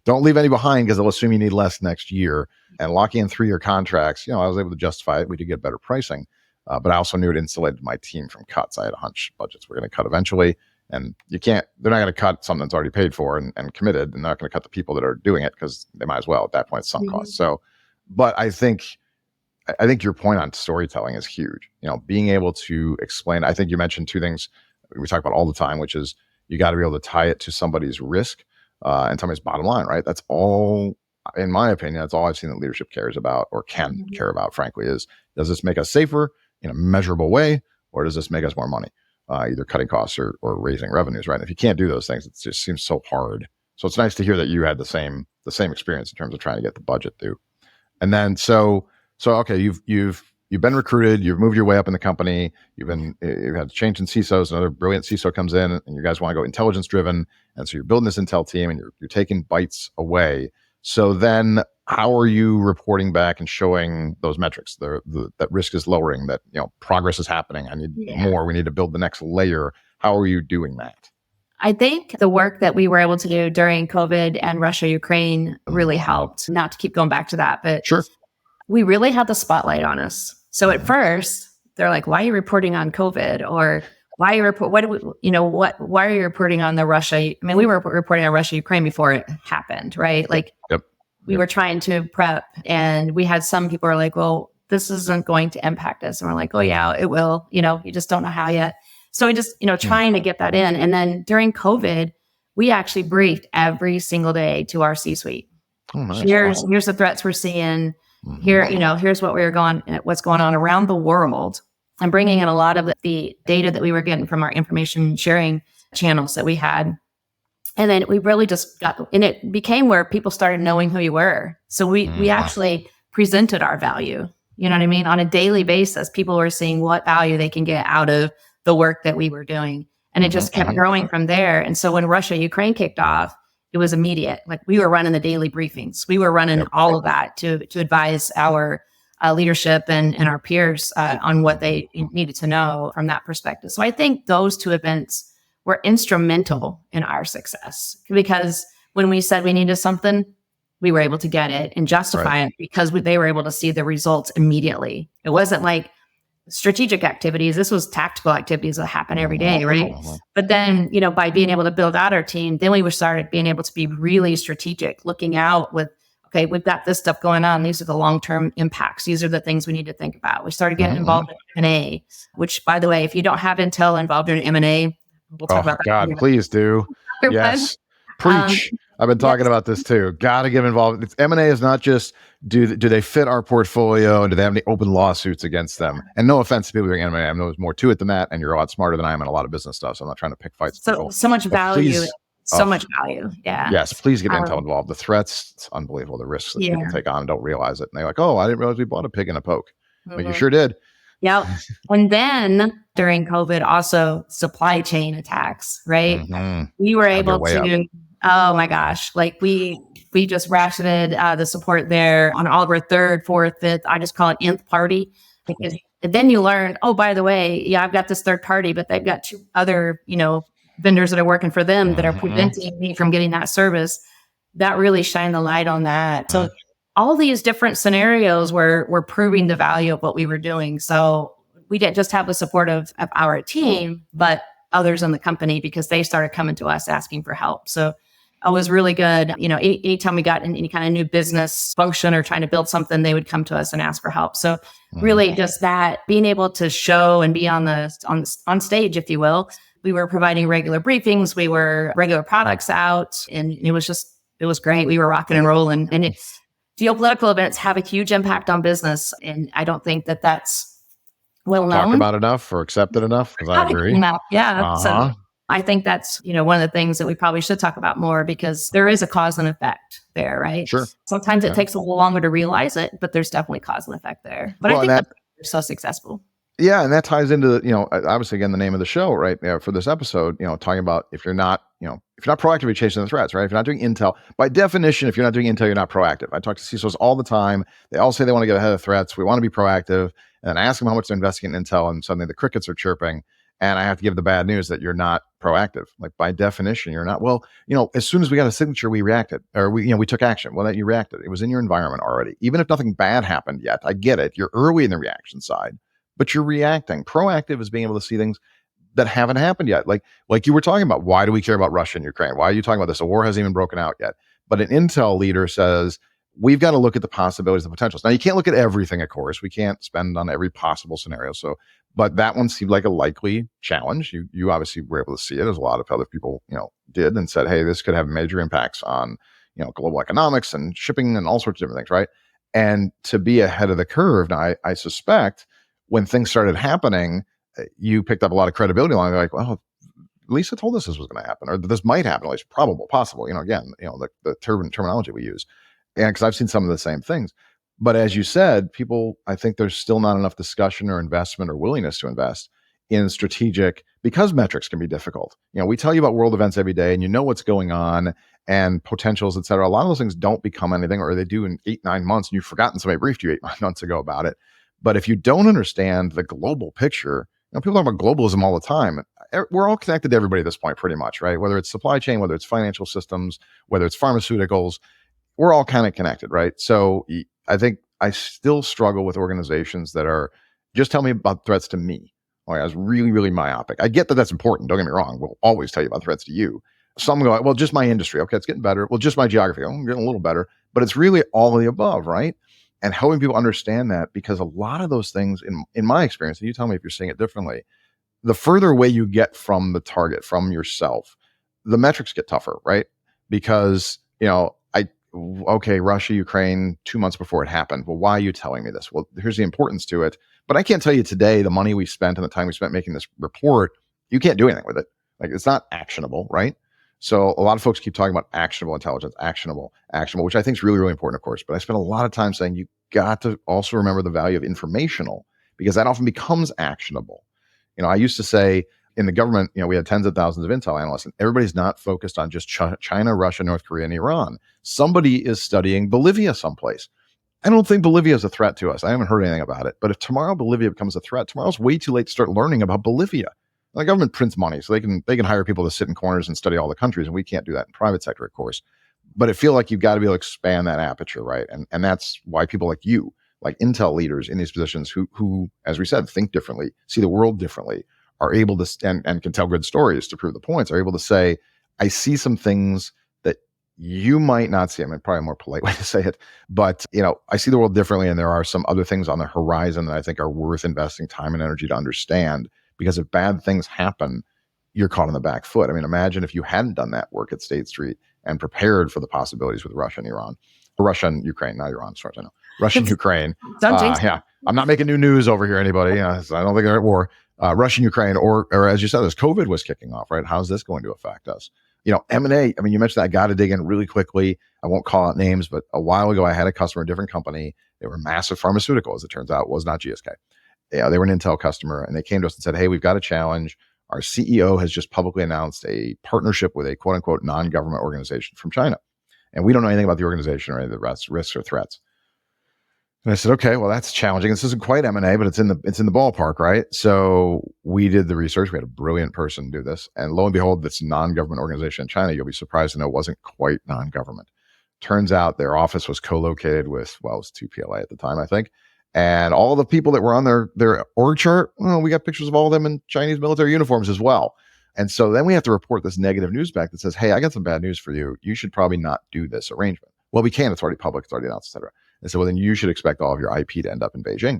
[SPEAKER 3] Don't leave any behind because they'll assume you need less next year. And locking in 3-year contracts, I was able to justify it. We did get better pricing. But I also knew it insulated my team from cuts. I had a hunch budgets were going to cut eventually. And they're not going to cut something that's already paid for and committed. And they're not going to cut the people that are doing it because they might as well at that point, sunk cost. So, but I think your point on storytelling is huge. Being able to explain, I think you mentioned 2 things we talk about all the time, which is you got to be able to tie it to somebody's risk and somebody's bottom line, right? That's all, in my opinion, that's all I've seen that leadership cares about or can care about, frankly, is does this make us safer in a measurable way or does this make us more money? Either cutting costs or raising revenues, right? And if you can't do those things, it just seems so hard. So it's nice to hear that you had the same experience in terms of trying to get the budget through. And then so okay, you've been recruited, you've moved your way up in the company, you've had a change in CISOs, another brilliant CISO comes in, and you guys want to go intelligence driven, and so you're building this intel team, and you're taking bites away. So then, how are you reporting back and showing those metrics? That risk is lowering, that progress is happening. I need more. We need to build the next layer. How are you doing that?
[SPEAKER 1] I think the work that we were able to do during COVID and Russia, Ukraine really helped. Not to keep going back to that, but
[SPEAKER 3] sure, we
[SPEAKER 1] really had the spotlight on us. So at first, they're like, "Why are you reporting on COVID?" Or why are you why are you reporting on the Russia? I mean, we were reporting on Russia, Ukraine before it happened, right? Like, we were trying to prep, and we had some people who are like, well, this isn't going to impact us. And we're like, oh yeah, it will, you just don't know how yet. So we just, trying to get that in. And then during COVID, we actually briefed every single day to our C-suite.
[SPEAKER 3] Oh, nice.
[SPEAKER 1] Here's the threats we're seeing. Here, here's what's going on around the world, and bringing in a lot of the data that we were getting from our information sharing channels that we had. And then we really just and it became where people started knowing who you were. So we actually presented our value, you know what I mean? On a daily basis, people were seeing what value they can get out of the work that we were doing. And it just kept growing from there. And so when Russia, Ukraine kicked off, it was immediate. Like, we were running the daily briefings. We were running all of that to advise our leadership and our peers on what they needed to know from that perspective. So I think those 2 events were instrumental in our success, because when we said we needed something, we were able to get it and justify it because they were able to see the results immediately. It wasn't like strategic activities. This was tactical activities that happen every day, right? But then, by being able to build out our team, then we started being able to be really strategic, looking out with, okay, we've got this stuff going on. These are the long-term impacts. These are the things we need to think about. We started getting involved in M&A, which, by the way, if you don't have intel involved in M&A, we'll talk about that.
[SPEAKER 3] God, please do. Yes. Preach. I've been talking
[SPEAKER 1] Yes.
[SPEAKER 3] about this too. Got to get involved. M&A is not just do they fit our portfolio and do they have any open lawsuits against them? And no offense to people doing M&A, I know there's more to it than that, and you're a lot smarter than I am in a lot of business stuff. So I'm not trying to pick fights with people.
[SPEAKER 1] So much
[SPEAKER 3] But
[SPEAKER 1] value.
[SPEAKER 3] please,
[SPEAKER 1] So much value. Yeah.
[SPEAKER 3] yes, please get intel
[SPEAKER 1] Um,
[SPEAKER 3] involved. The threats, it's unbelievable. The risks that
[SPEAKER 1] yeah.
[SPEAKER 3] people take on and don't realize it. And they're like, oh, I didn't realize we bought a pig in a poke. But you
[SPEAKER 1] Mhm.
[SPEAKER 3] sure did.
[SPEAKER 1] Yep. And then during COVID, also supply chain attacks, right?
[SPEAKER 3] Mhm.
[SPEAKER 1] We were
[SPEAKER 3] Gotta get
[SPEAKER 1] able
[SPEAKER 3] way up.
[SPEAKER 1] to, oh my gosh, like we just ratcheted the support there on all of our third, fourth, fifth, I just call it nth party, because then you learn, oh, by the way, yeah, I've got this third party, but they've got two other, vendors that are working for them that are
[SPEAKER 3] Mhm.
[SPEAKER 1] preventing me from getting that service. That really shined the light on that. So
[SPEAKER 3] Mhm.
[SPEAKER 1] all these different scenarios were proving the value of what we were doing. So we didn't just have the support of our team, but others in the company, because they started coming to us asking for help. So it was really good. Anytime we got in any kind of new business function or trying to build something, they would come to us and ask for help. So really just that being able to show and be on stage, if you will. We were providing regular briefings. We were regular products out, and it was great. We were rocking and rolling, and geopolitical events have a huge impact on business. And I don't think that that's well known.
[SPEAKER 3] Talked about enough or accepted enough, because I agree.
[SPEAKER 1] Yeah. So
[SPEAKER 3] Uh-huh.
[SPEAKER 1] I think that's, one of the things that we probably should talk about more, because there is a cause and effect there, right?
[SPEAKER 3] Sure.
[SPEAKER 1] Sometimes
[SPEAKER 3] Yeah.
[SPEAKER 1] it takes a little longer to realize it, but there's definitely cause and effect there. But
[SPEAKER 3] Well,
[SPEAKER 1] I think
[SPEAKER 3] and
[SPEAKER 1] that they're so successful.
[SPEAKER 3] Yeah, and that ties into obviously again the name of the show, right? For this episode, talking about if you're not proactively chasing the threats, right? If you're not doing intel, by definition, if you're not doing intel, you're not proactive. I talk to CISOs all the time. They all say they want to get ahead of threats. We want to be proactive, and then I ask them how much they're investing in intel, and suddenly the crickets are chirping, and I have to give the bad news that you're not proactive. Like by definition, you're not. Well, as soon as we got a signature, we reacted, or we took action. Well, that you reacted. It was in your environment already, even if nothing bad happened yet. I get it. You're early in the reaction side, but you're reacting. Proactive is being able to see things that haven't happened yet. Like you were talking about, why do we care about Russia and Ukraine? Why are you talking about this? The war hasn't even broken out yet. But an intel leader says, we've got to look at the possibilities and potentials. Now, you can't look at everything, of course. We can't spend on every possible scenario. But that one seemed like a likely challenge. You obviously were able to see it, as a lot of other people, did, and said, hey, this could have major impacts on, global economics and shipping and all sorts of different things, right? And to be ahead of the curve. Now, I suspect when things started happening, you picked up a lot of credibility along. Like, well, Lisa told us this was going to happen, or this might happen, at least probable, possible. Again, the terminology we use, and because I've seen some of the same things. But as you said, people, I think there's still not enough discussion or investment or willingness to invest in strategic, because metrics can be difficult. We tell you about world events every day, and what's going on and potentials, et cetera. A lot of those things don't become anything, or they do in 8-9 months, and you've forgotten somebody briefed you 8 months ago about it. But if you don't understand the global picture, people talk about globalism all the time. We're all connected to everybody at this point, pretty much, right? Whether it's supply chain, whether it's financial systems, whether it's pharmaceuticals, we're all kind of connected, right? So I think I still struggle with organizations that are just tell me about threats to me. I was really, really myopic. I get that that's important. Don't get me wrong. We'll always tell you about threats to you. Some go, well, just my industry. Okay, it's getting better. Well, just my geography. I'm getting a little better. But it's really all of the above, right? And helping people understand that, because a lot of those things, in my experience, and you tell me if you're seeing it differently, the further away you get from the target, from yourself, the metrics get tougher, right? Because, Russia, Ukraine, 2 months before it happened. Well, why are you telling me this? Well, here's the importance to it. But I can't tell you today the money we spent and the time we spent making this report. You can't do anything with it. Like, it's not actionable, right? So a lot of folks keep talking about actionable intelligence, actionable, which I think is really, really important, of course. But I spend a lot of time saying you got to also remember the value of informational, because that often becomes actionable. I used to say in the government, we had tens of thousands of intel analysts, and everybody's not focused on just China, Russia, North Korea, and Iran. Somebody is studying Bolivia someplace. I don't think Bolivia is a threat to us. I haven't heard anything about it. But if tomorrow Bolivia becomes a threat, tomorrow's way too late to start learning about Bolivia. The government prints money, so they can hire people to sit in corners and study all the countries, and we can't do that in private sector, of course. But I feel like you've got to be able to expand that aperture, right? And that's why people like you, like intel leaders in these positions who, as we said, think differently, see the world differently, are able to, and can tell good stories to prove the points, are able to say, I see some things that you might not see. I mean, probably a more polite way to say it, but I see the world differently, and there are some other things on the horizon that I think are worth investing time and energy to understand, because if bad things happen, you're caught on the back foot. I mean, imagine if you hadn't done that work at State Street and prepared for the possibilities with Russia and Iran. Russia and Ukraine, not Iran, as far as I know. Russia and Ukraine.
[SPEAKER 1] Don't jinx
[SPEAKER 3] Yeah, I'm not making new news over here, anybody. So I don't think they're at war. Russia and Ukraine, or as you said, as COVID was kicking off, right? How's this going to affect us? M&A, I mean, you mentioned that. I got to dig in really quickly. I won't call out names, but a while ago, I had a customer, a different company. They were massive pharmaceutical, as it turns out, was not GSK. Yeah, they were an Intel customer, and they came to us and said, hey, we've got a challenge. Our CEO has just publicly announced a partnership with a quote unquote non-government organization from China. And we don't know anything about the organization or any of the risks or threats. And I said, okay, well, that's challenging. This isn't quite M&A, but it's in the ballpark, right? So we did the research. We had a brilliant person do this. And lo and behold, this non-government organization in China, you'll be surprised to know, wasn't quite non-government. Turns out their office was co-located with, it was 2PLA at the time, I think. And all the people that were on their org chart, we got pictures of all of them in Chinese military uniforms as well. And so then we have to report this negative news back that says, hey, I got some bad news for you. You should probably not do this arrangement. Well, we can. It's already public. It's already announced, et cetera. And so, well, then you should expect all of your IP to end up in Beijing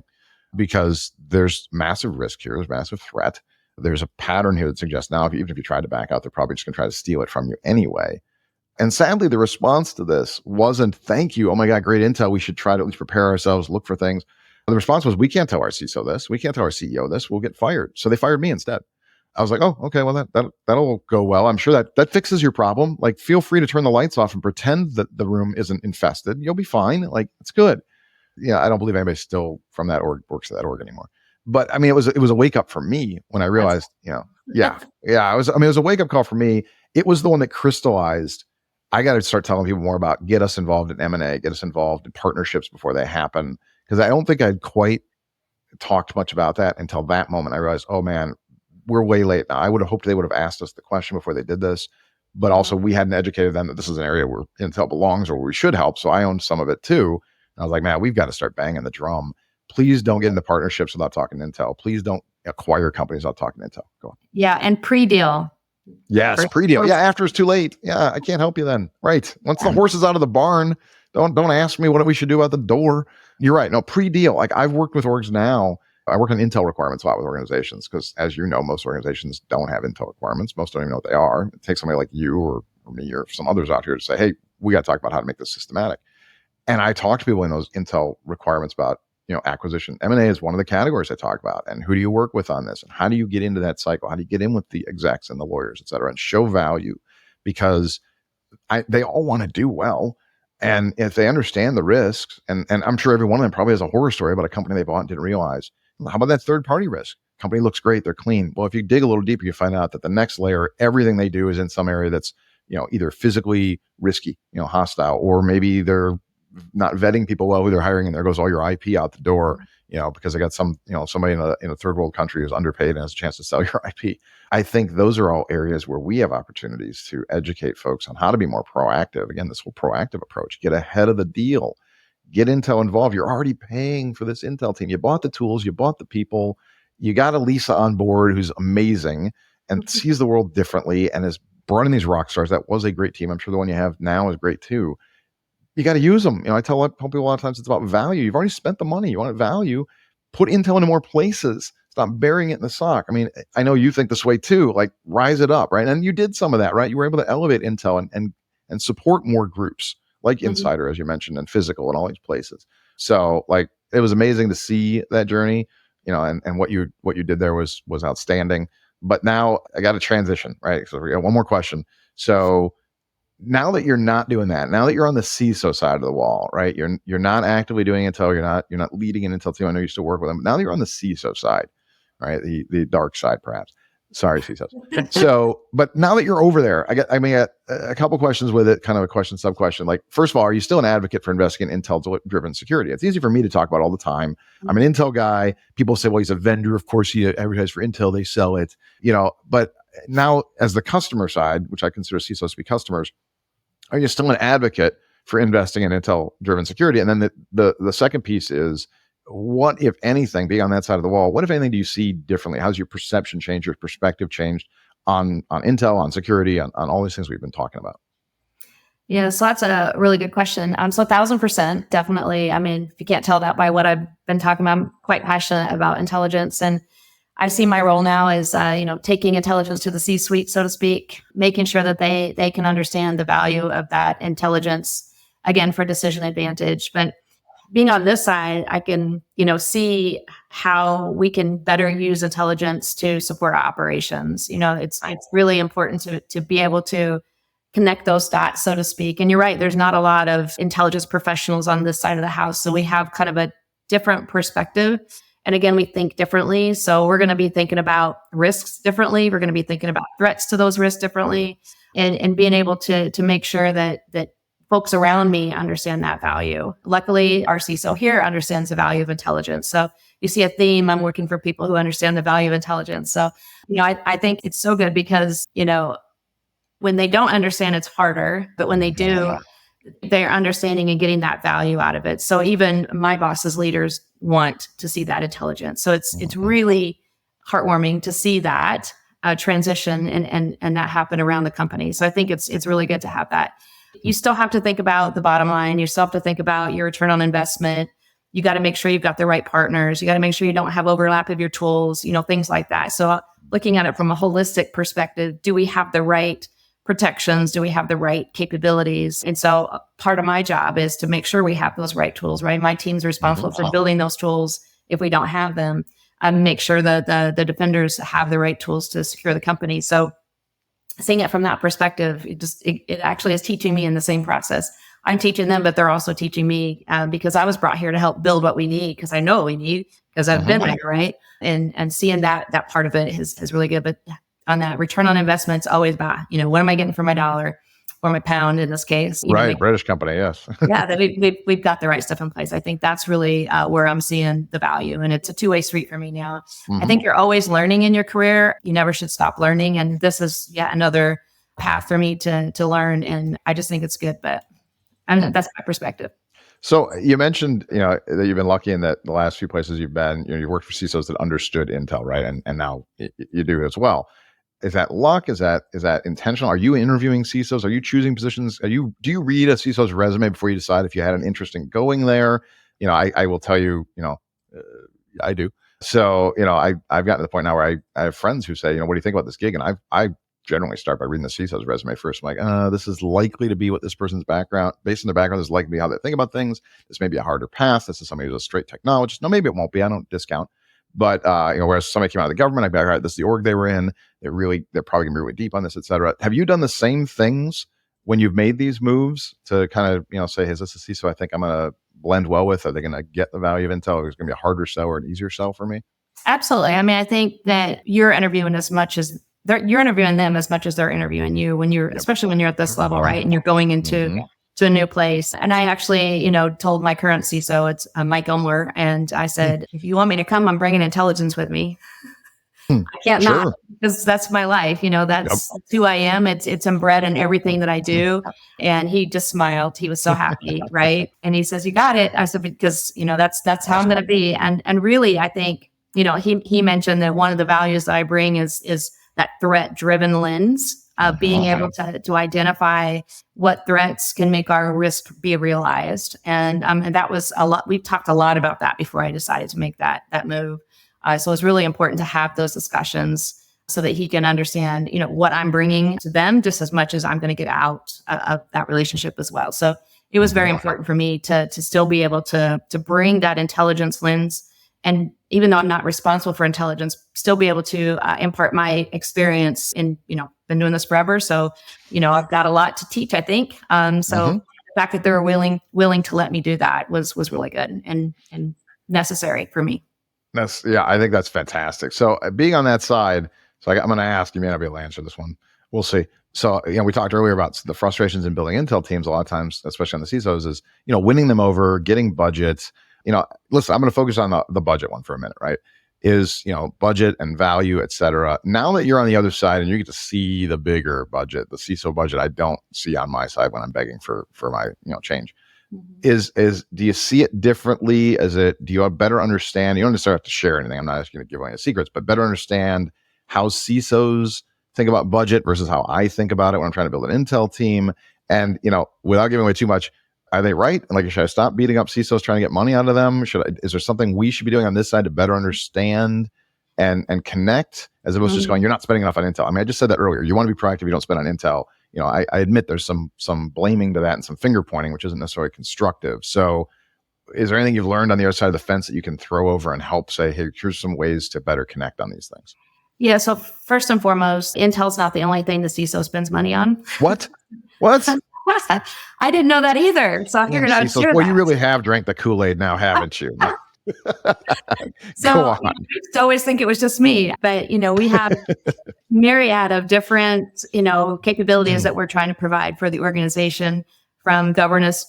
[SPEAKER 3] because there's massive risk here. There's massive threat. There's a pattern here that suggests now, even if you try to back out, they're probably just going to try to steal it from you anyway. And sadly, the response to this wasn't, thank you. Oh my God, great intel. We should try to at least prepare ourselves, look for things. The response was, we can't tell our CISO this. We can't tell our CEO this. We'll get fired. So they fired me instead. I was like, oh, okay, well, that'll go well. I'm sure that fixes your problem. Like, feel free to turn the lights off and pretend that the room isn't infested. You'll be fine. Like, it's good. Yeah, I don't believe anybody still from that org works at that org anymore. But I mean, it was a wake up for me when I realized, it was a wake up call for me. It was the one that crystallized. I got to start telling people more about, get us involved in M&A, get us involved in partnerships before they happen. Because I don't think I'd quite talked much about that until that moment. I realized, oh man, we're way late now. I would have hoped they would have asked us the question before they did this, but also we hadn't educated them that this is an area where Intel belongs or where we should help. So I owned some of it too. And I was like, man, we've got to start banging the drum. Please don't get into partnerships without talking to Intel. Please don't acquire companies without talking to Intel. Go on.
[SPEAKER 1] Yeah, and pre-deal.
[SPEAKER 3] Yes, pre-deal. Yeah, after it's too late. Yeah, I can't help you then. Right. Once the horse is out of the barn, don't ask me what we should do at the door. You're right. No, pre-deal. Like, I've worked with orgs now. I work on Intel requirements a lot with organizations because, as you know, most organizations don't have Intel requirements. Most don't even know what they are. It takes somebody like you or me or some others out here to say, hey, we got to talk about how to make this systematic. And I talk to people in those Intel requirements about, acquisition. M&A is one of the categories I talk about. And who do you work with on this? And how do you get into that cycle? How do you get in with the execs and the lawyers, et cetera, and show value? Because they all want to do well. And if they understand the risks, and I'm sure every one of them probably has a horror story about a company they bought and didn't realize. How about that third party risk? Company looks great, they're clean. Well, if you dig a little deeper, you find out that the next layer, everything they do is in some area that's, either physically risky, hostile, or maybe they're not vetting people well who they're hiring, and there goes all your IP out the door, because they got somebody in a third world country who's underpaid and has a chance to sell your IP. I think those are all areas where we have opportunities to educate folks on how to be more proactive. Again, this whole proactive approach, get ahead of the deal. Get Intel involved. You're already paying for this Intel team. You bought the tools, you bought the people, you got a Lisa on board who's amazing and sees the world differently and is brought in these rock stars. That was a great team. I'm sure the one you have now is great too. You got to use them. I tell people a lot of times it's about value. You've already spent the money. You want value. Put Intel into more places. Stop burying it in the sock. I mean, I know you think this way too. Like, rise it up, right? And you did some of that, right? You were able to elevate Intel and support more groups like Insider, as you mentioned, and Physical and all these places. So, like, it was amazing to see that journey, and what you did there was outstanding. But now I got to transition, right? So we got one more question. So now that you're not doing that, now that you're on the CISO side of the wall, right? You're not actively doing Intel. You're not leading an Intel team. I know you still work with them. Now that you're on the CISO side, right? The dark side, perhaps. Sorry, CISOs. So, but now that you're over there, I got a couple questions with it, kind of a question, sub-question. Like, first of all, are you still an advocate for investing in Intel-driven security? It's easy for me to talk about all the time. I'm an Intel guy. People say, well, he's a vendor. Of course, he advertises for Intel. They sell it, But now, as the customer side, which I consider CISOs to be customers, are you still an advocate for investing in Intel-driven security? And then the second piece is, what, if anything, being on that side of the wall, what, if anything, do you see differently? How's your perception changed, your perspective changed on Intel, on security, on all these things we've been talking about?
[SPEAKER 1] Yeah, so that's a really good question. So 1,000%, definitely. I mean, if you can't tell that by what I've been talking about, I'm quite passionate about intelligence. And I see my role now as, taking intelligence to the C-suite, so to speak, making sure that they can understand the value of that intelligence, again, for decision advantage. But being on this side, I can, see how we can better use intelligence to support our operations. It's really important to be able to connect those dots, so to speak. And you're right, there's not a lot of intelligence professionals on this side of the house. So we have kind of a different perspective. And again, we think differently. So we're going to be thinking about risks differently. We're going to be thinking about threats to those risks differently, and being able to make sure that folks around me understand that value. Luckily, our CISO here understands the value of intelligence. So you see a theme. I'm working for people who understand the value of intelligence. So, I think it's so good because, when they don't understand, it's harder. But when they do, they're understanding and getting that value out of it. So even my boss's leaders want to see that intelligence. So it's really heartwarming to see that transition and that happen around the company. So I think it's really good to have that. You still have to think about the bottom line. You still have to think about your return on investment. You got to make sure you've got the right partners. You got to make sure you don't have overlap of your tools, things like that. So looking at it from a holistic perspective, do we have the right protections? Do we have the right capabilities? And so part of my job is to make sure we have those right tools, right? My team's responsible for building those tools if we don't have them, and make sure that the defenders have the right tools to secure the company. So seeing it from that perspective, it actually is teaching me in the same process. I'm teaching them, but they're also teaching me because I was brought here to help build what we need, because I know what we need, because I've been there, right? And seeing that part of it is really good. But on that return on investment, it's always about, what am I getting for my dollar or my pound in this case?
[SPEAKER 3] Right, British company, yes.
[SPEAKER 1] Yeah, that we've got the right stuff in place. I think that's really where I'm seeing the value, and it's a two-way street for me now. I think you're always learning in your career. You never should stop learning, and this is yet another path for me to learn, and I just think it's good. But that's my perspective.
[SPEAKER 3] So you mentioned, that you've been lucky in that the last few places you've been, you worked for CISOs that understood Intel, right? And now you do as well. Is that luck? Is that intentional? Are you interviewing CISOs? Are you choosing positions? Do you read a CISO's resume before you decide if you had an interest in going there? I will tell you, I do. So, I've gotten to the point now where I have friends who say, what do you think about this gig? And I generally start by reading the CISO's resume first. I'm like, this is likely to be what this person's background, based on their background, this is likely to be how they think about things. This may be a harder path. This is somebody who's a straight technologist. No, maybe it won't be. I don't discount. But, whereas somebody came out of the government, I'd be like, all right, this is the org they were in. They're probably gonna be really deep on this, et cetera. Have you done the same things when you've made these moves to kind of, say, is this a CISO I think I'm going to blend well with? Are they going to get the value of Intel? Is it going to be a harder sell or an easier sell for me?
[SPEAKER 1] Absolutely. I mean, I think that you're interviewing them as much as they're interviewing you when you're, especially when you're at this level, right? And you're going into to a new place. And I actually, told my current CISO, it's Mike Elmer, and I said, if you want me to come, I'm bringing intelligence with me. I can't not, because that's my life. That's who I am. It's inbred in everything that I do. And he just smiled. He was so happy. Right. And he says, you got it. I said, because, that's how I'm going to be. And really, I think, he mentioned that one of the values that I bring is that threat driven lens of being able to identify what threats can make our risk be realized. And that was a lot. We've talked a lot about that before I decided to make that move. So it's really important to have those discussions so that he can understand, what I'm bringing to them just as much as I'm going to get out of that relationship as well. So it was very important for me to still be able to bring that intelligence lens. And even though I'm not responsible for intelligence, still be able to impart my experience in, been doing this forever. So, I've got a lot to teach, I think. The fact that they were willing to let me do that was really good and necessary for me.
[SPEAKER 3] I think that's fantastic. So being on that side, I'm going to ask, you may not be able to answer this one. We'll see. So, we talked earlier about the frustrations in building Intel teams. A lot of times, especially on the CISOs, is, winning them over, getting budgets. Listen, I'm going to focus on the budget one for a minute, right? Is, budget and value, et cetera. Now that you're on the other side and you get to see the bigger budget, the CISO budget, I don't see on my side when I'm begging for my, change. Do you see it differently? Do you have better understand? You don't necessarily have to share anything. I'm not asking you to give away any secrets, but better understand how CISOs think about budget versus how I think about it when I'm trying to build an Intel team. And, without giving away too much, are they right? Should I stop beating up CISOs trying to get money out of them? Is there something we should be doing on this side to better understand and connect as opposed to just going, you're not spending enough on intel. I mean, I just said that earlier. You want to be proactive, you don't spend on intel. I admit there's some blaming to that and some finger pointing, which isn't necessarily constructive. So is there anything you've learned on the other side of the fence that you can throw over and help say, hey, here's some ways to better connect on these things?
[SPEAKER 1] Yeah. So first and foremost, Intel's not the only thing the CISO spends money on.
[SPEAKER 3] What?
[SPEAKER 1] I didn't know that either. So I figured I'd share
[SPEAKER 3] well,
[SPEAKER 1] that.
[SPEAKER 3] you really have drank the Kool-Aid now, haven't you?
[SPEAKER 1] So
[SPEAKER 3] Go on.
[SPEAKER 1] I used to always think it was just me, but we have myriad of different, capabilities that we're trying to provide for the organization, from governance,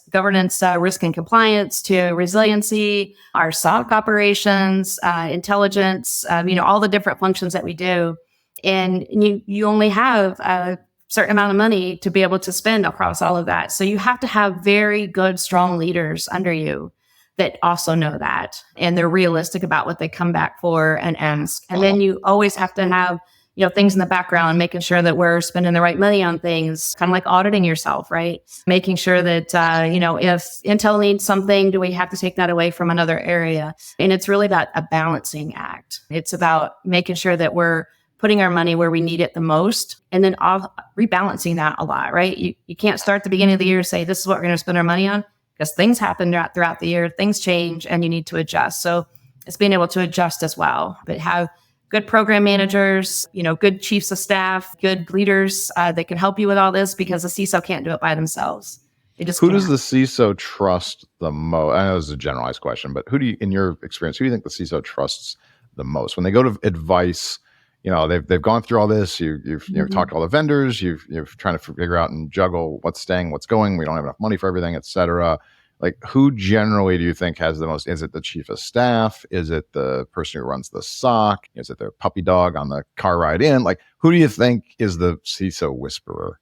[SPEAKER 1] risk and compliance to resiliency, our SOC operations, intelligence, all the different functions that we do. And you only have a certain amount of money to be able to spend across all of that. So you have to have very good, strong leaders under you that also know that, and they're realistic about what they come back for and ask. And then you always have to have, things in the background, making sure that we're spending the right money on things, kind of like auditing yourself, right? Making sure that, if Intel needs something, do we have to take that away from another area? And it's really about a balancing act. It's about making sure that we're putting our money where we need it the most, and then rebalancing that a lot, right? You can't start at the beginning of the year and say, this is what we're going to spend our money on, because things happen throughout the year, things change, and you need to adjust. So it's being able to adjust as well, but have good program managers, good chiefs of staff, good leaders that can help you with all this, because the CISO can't do it by themselves. Who
[SPEAKER 3] does the CISO trust the most? I know this is a generalized question, but in your experience, who do you think the CISO trusts the most? When they go to advice, they've gone through all this, you've talked to all the vendors, you've trying to figure out and juggle what's staying, what's going, we don't have enough money for everything, et cetera. Like, who generally do you think has the most? Is it the chief of staff? Is it the person who runs the SOC? Is it their puppy dog on the car ride in? Like, who do you think is the CISO whisperer?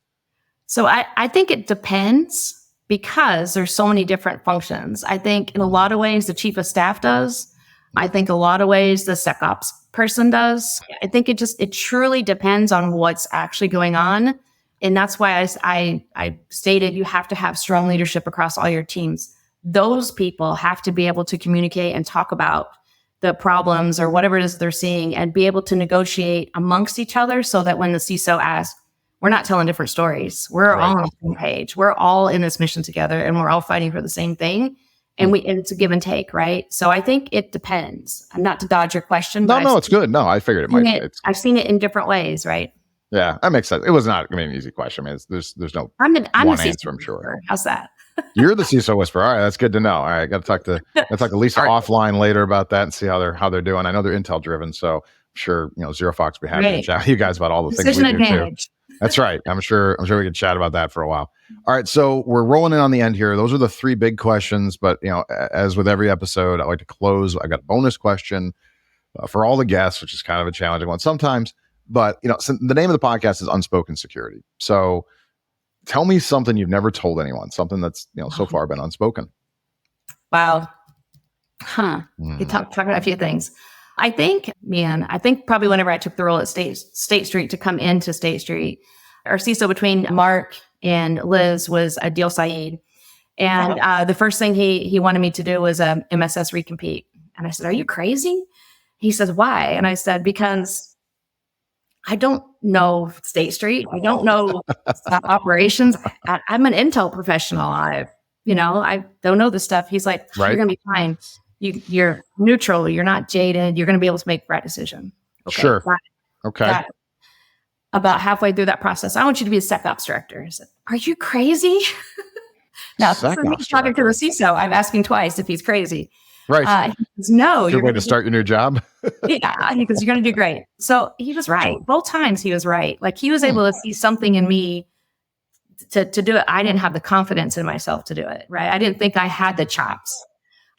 [SPEAKER 1] So I think it depends, because there's so many different functions. I think in a lot of ways the chief of staff does. I think a lot of ways the SecOps person does. I think it truly depends on what's actually going on. And that's why I stated you have to have strong leadership across all your teams. Those people have to be able to communicate and talk about the problems or whatever it is they're seeing, and be able to negotiate amongst each other, so that when the CISO asks, we're not telling different stories. We're all on the same page. We're all in this mission together, and we're all fighting for the same thing. And it's a give and take, right? So I think it depends. Not to dodge your question.
[SPEAKER 3] No, it's good. No, I figured it might.
[SPEAKER 1] I've seen it in different ways, right?
[SPEAKER 3] Yeah, that makes sense. It was not an easy question. I mean, there's no
[SPEAKER 1] I'm
[SPEAKER 3] one
[SPEAKER 1] the
[SPEAKER 3] answer,
[SPEAKER 1] CISO
[SPEAKER 3] I'm sure.
[SPEAKER 1] How's that?
[SPEAKER 3] You're the CISO whisperer. All right, that's good to know. All right, got to talk to Lisa offline later about that and see how they're doing. I know they're Intel driven, so I'm sure Zero Fox will be happy to chat with you guys about all the things we do too. That's right. I'm sure we can chat about that for a while. All right, so we're rolling in on the end here. Those are the three big questions, but as with every episode, I like to close. I got a bonus question for all the guests, which is kind of a challenging one sometimes. But so the name of the podcast is Unspoken Security. So tell me something you've never told anyone, something that's so far been unspoken.
[SPEAKER 1] Wow. You talked about a few things. I think probably whenever I took the role at State Street to come into State Street, our CISO between Mark and Liz was Adil Saeed. And the first thing he wanted me to do was a MSS recompete. And I said, are you crazy? He says, why? And I said, because I don't know State Street. I don't know operations. I'm an Intel professional. I don't know this stuff. He's like, you're going to be fine. You're neutral. You're not jaded. You're going to be able to make the right decision. Okay,
[SPEAKER 3] sure. Okay.
[SPEAKER 1] About halfway through that process, I want you to be a SecOps director. I said, are you crazy? Now, for me talking to the CISO, I'm asking twice if he's crazy.
[SPEAKER 3] Right.
[SPEAKER 1] He goes, no.
[SPEAKER 3] Good way to start your new job.
[SPEAKER 1] Yeah. He goes, you're going to do great. So he was right. Both times he was right. Like, he was able to see something in me to do it. I didn't have the confidence in myself to do it. Right. I didn't think I had the chops.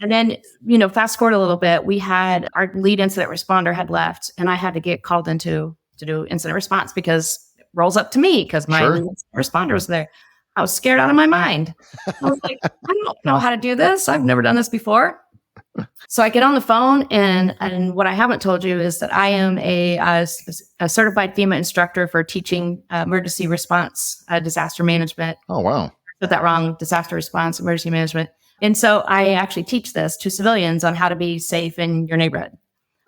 [SPEAKER 1] And then, fast forward a little bit, we had our lead incident responder had left, and I had to get called into to do incident response, because it rolls up to me because my lead incident responder was there. I was scared out of my mind. I was like, I don't know how to do this. I've never done this before. So I get on the phone, and what I haven't told you is that I am a certified FEMA instructor for teaching emergency response, disaster management.
[SPEAKER 3] Oh, wow.
[SPEAKER 1] I got that wrong. Disaster response, emergency management. And so I actually teach this to civilians on how to be safe in your neighborhood.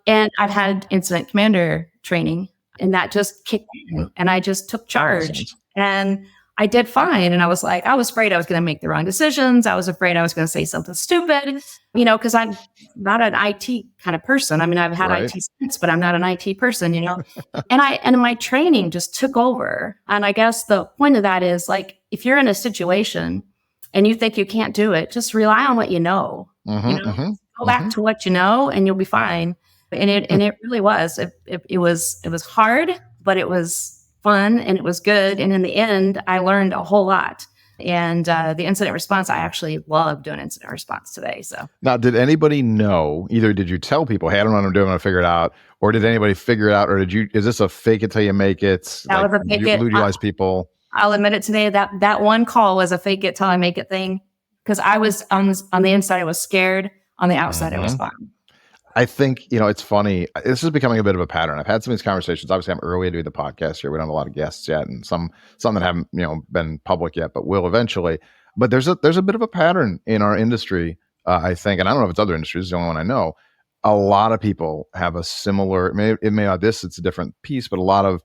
[SPEAKER 1] And I've had incident commander training, and that just kicked in, and I just took charge, and I did fine. And I was afraid I was going to make the wrong decisions. I was afraid I was going to say something stupid, because I'm not an IT kind of person. I mean, I've had IT since, but I'm not an IT person, and my training just took over. And I guess the point of that is, like, if you're in a situation and you think you can't do it, just rely on what you know. Go back to what you know, and you'll be fine. And it really was. It was hard, but it was fun and it was good. And in the end, I learned a whole lot. And the incident response, I actually love doing incident response today. So
[SPEAKER 3] now, did anybody know? Either did you tell people, "Hey, I don't know what I'm doing, I'm gonna figure it out," or did anybody figure it out, or is this a fake it till you make it?
[SPEAKER 1] That was a fake it.
[SPEAKER 3] Utilize people.
[SPEAKER 1] I'll admit it today that one call was a fake it till I make it thing, because I was on the inside, I was scared. On the outside, it was fun.
[SPEAKER 3] I think, it's funny. This is becoming a bit of a pattern. I've had some of these conversations. Obviously, I'm early to do the podcast here. We don't have a lot of guests yet, and some that haven't, been public yet, but will eventually. But there's a bit of a pattern in our industry, I think, and I don't know if it's other industries. It's the only one I know. A lot of people have a similar. It may not this. It's a different piece, but a lot of.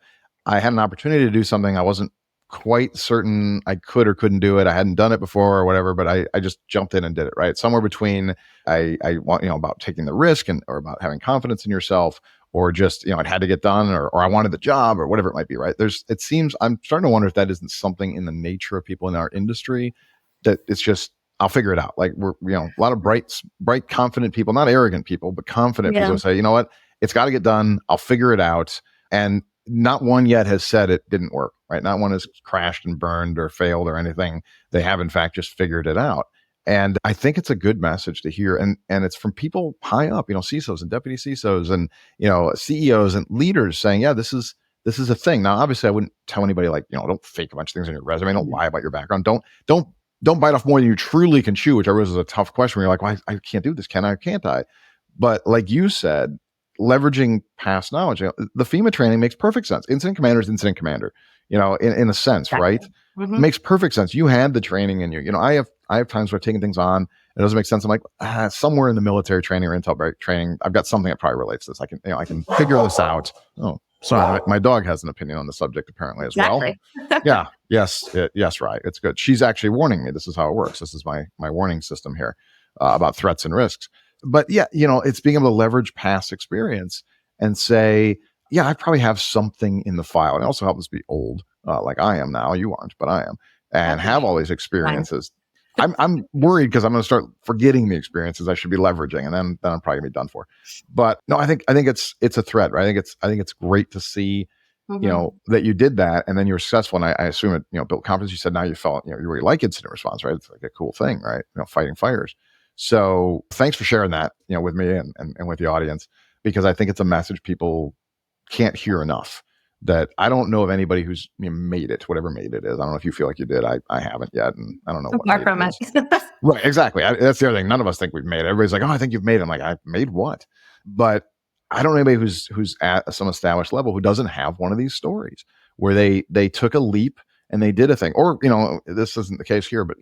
[SPEAKER 3] I had an opportunity to do something I wasn't quite certain I could or couldn't do it. I hadn't done it before or whatever, but I just jumped in and did it, right? Somewhere between I want, about taking the risk or about having confidence in yourself, or just, it had to get done, or I wanted the job, or whatever it might be, right? It seems, I'm starting to wonder if that isn't something in the nature of people in our industry, that it's just, I'll figure it out. Like, we're, a lot of bright, confident people, not arrogant people, but confident people who say, you know what, it's got to get done. I'll figure it out. And not one yet has said it didn't work, right? Not one has crashed and burned or failed or anything. They have, in fact, just figured it out. And I think it's a good message to hear. And it's from people high up, CISOs and deputy CISOs and, CEOs and leaders saying, yeah, this is a thing. Now, obviously, I wouldn't tell anybody, like, don't fake a bunch of things on your resume. Don't lie about your background. Don't bite off more than you truly can chew, which I realize is a tough question where you're like, well, I can't do this. Can I or can't I? But like you said, leveraging past knowledge, the FEMA training makes perfect sense. Incident commander is incident commander, in a sense, right? It makes perfect sense. You had the training in you. I have times where I've taken things on, it doesn't make sense. I'm like, somewhere in the military training or intel training, I've got something that probably relates to this. I can figure this out. Oh, sorry, my dog has an opinion on the subject apparently as well. Yeah, yes, right. It's good. She's actually warning me. This is how it works. This is my warning system here about threats and risks. But yeah, it's being able to leverage past experience and say, yeah, I probably have something in the file. And it also helps us be old, like I am now. You aren't, but I am, and have all these experiences. I'm worried because I'm going to start forgetting the experiences I should be leveraging, and then I'm probably gonna be done for. But no, I think it's a threat, right? I think it's great to see, that you did that, and then you were successful. And I assume it, built confidence. You said now you felt, you really like incident response, right? It's like a cool thing, right? Fighting fires. So thanks for sharing that, with me and with the audience, because I think it's a message people can't hear enough. That I don't know of anybody who's made it, whatever made it is. I don't know if you feel like you did. I haven't yet, and I don't know what
[SPEAKER 1] from it.
[SPEAKER 3] Right, exactly. That's the other thing. None of us think we've made it. Everybody's like, "Oh, I think you've made it." I'm like, "I made what?" But I don't know anybody who's at some established level who doesn't have one of these stories where they took a leap and they did a thing. Or, this isn't the case here, but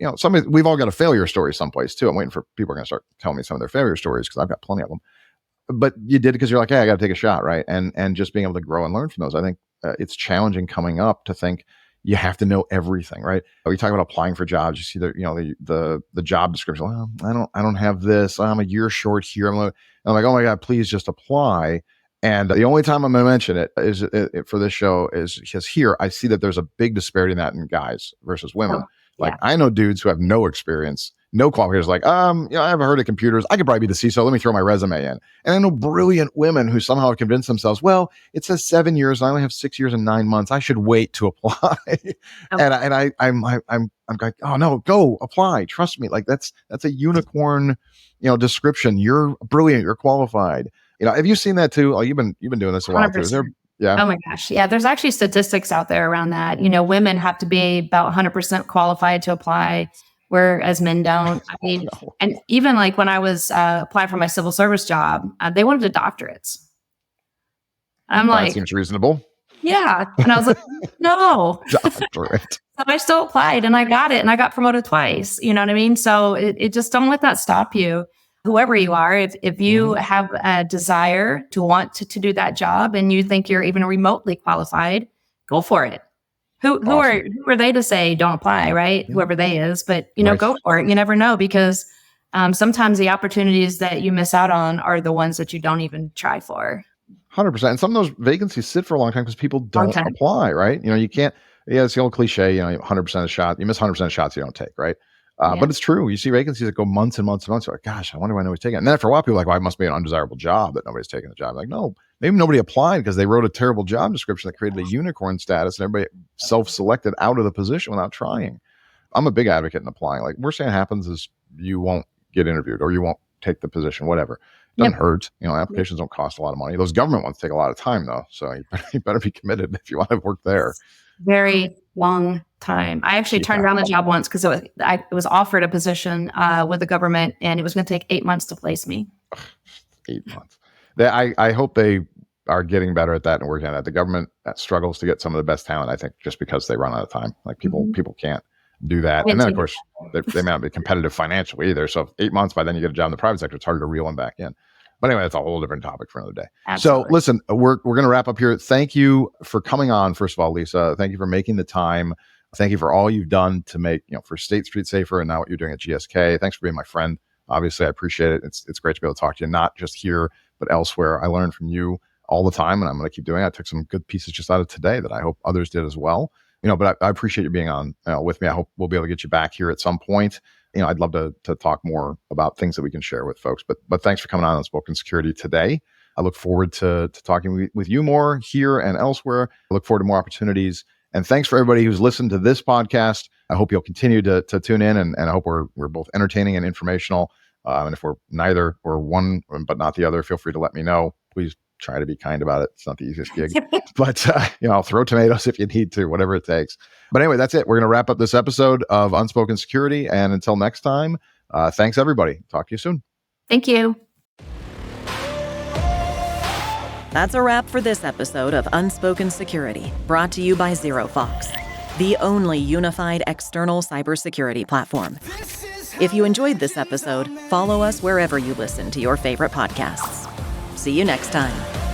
[SPEAKER 3] we've all got a failure story someplace too. I'm waiting for people are going to start telling me some of their failure stories, because I've got plenty of them. But you did it because you're like, hey, I got to take a shot, right? And just being able to grow and learn from those. I think it's challenging coming up to think you have to know everything, right? We talk about applying for jobs. You see the job description. Well, I don't have this. I'm a year short here. I'm like, oh my God, please just apply. And the only time I'm going to mention it is for this show is because here I see that there's a big disparity in that in guys versus women. I know dudes who have no experience, no qualifications, like, I haven't heard of computers. I could probably be the CISO. Let me throw my resume in. And I know brilliant women who somehow have convinced themselves, well, it says 7 years. And I only have 6 years and 9 months. I should wait to apply. I'm like, oh no, go apply. Trust me. Like that's a unicorn, description. You're brilliant. You're qualified. Have you seen that too? Oh, you've been doing this a while too. Yeah.
[SPEAKER 1] Oh my gosh. Yeah. There's actually statistics out there around that. Women have to be about 100% qualified to apply, whereas men don't. I mean, and even like when I was applying for my civil service job, they wanted doctorates. I'm like,
[SPEAKER 3] that seems reasonable.
[SPEAKER 1] Yeah. And I was like, no.
[SPEAKER 3] Doctorate.
[SPEAKER 1] So I still applied and I got it and I got promoted twice. You know what I mean? So it just, don't let that stop you. whoever you are, if you have a desire to want to do that job and you think you're even remotely qualified, go for it. Who are they to say don't apply, right? Whoever they is, but go for it. You never know, because sometimes the opportunities that you miss out on are the ones that you don't even try for.
[SPEAKER 3] 100%. And some of those vacancies sit for a long time because people don't apply, right? You can't, it's the old cliche, 100% of shots, you miss 100% of shots you don't take, right? But it's true. You see vacancies that go months and months and months. You're like, gosh, I wonder why nobody's taking it. And then after a while, people are like, well, it must be an undesirable job that nobody's taking the job. Like, no, maybe nobody applied because they wrote a terrible job description that created a unicorn status and everybody self-selected out of the position without trying. I'm a big advocate in applying. Like, worst thing that happens is you won't get interviewed or you won't take the position, whatever. It doesn't hurt. Applications don't cost a lot of money. Those government ones take a lot of time, though. So you better be committed if you want to work there.
[SPEAKER 1] Very long time. I actually turned down the job once because it was offered a position with the government, and it was going to take 8 months to place me.
[SPEAKER 3] 8 months. I hope they are getting better at that and working on that. The government struggles to get some of the best talent, I think, just because they run out of time. Like people can't do that. And then, of course, they may not be competitive financially either. So 8 months, by then you get a job in the private sector, it's harder to reel them back in. But anyway, that's a whole different topic for another day. Absolutely. So listen, we're going to wrap up here. Thank you for coming on. First of all, Lisa, thank you for making the time. Thank you for all you've done to make, for State Street safer and now what you're doing at GSK. Thanks for being my friend. Obviously, I appreciate it. It's great to be able to talk to you, not just here, but elsewhere. I learn from you all the time, and I'm going to keep doing it. I took some good pieces just out of today that I hope others did as well. But I appreciate you being on with me. I hope we'll be able to get you back here at some point. I'd love to talk more about things that we can share with folks. But thanks for coming on Unspoken Security today. I look forward to talking with you more here and elsewhere. I look forward to more opportunities. And thanks for everybody who's listened to this podcast. I hope you'll continue to tune in, and I hope we're both entertaining and informational. And if we're neither or one but not the other, feel free to let me know. Please try to be kind about it. It's not the easiest gig, but I'll throw tomatoes if you need to, whatever it takes. But anyway, that's it. We're going to wrap up this episode of Unspoken Security. And until next time, thanks everybody. Talk to you soon.
[SPEAKER 1] Thank you.
[SPEAKER 2] That's a wrap for this episode of Unspoken Security, brought to you by ZeroFox, the only unified external cybersecurity platform. If you enjoyed this episode, follow us wherever you listen to your favorite podcasts. See you next time.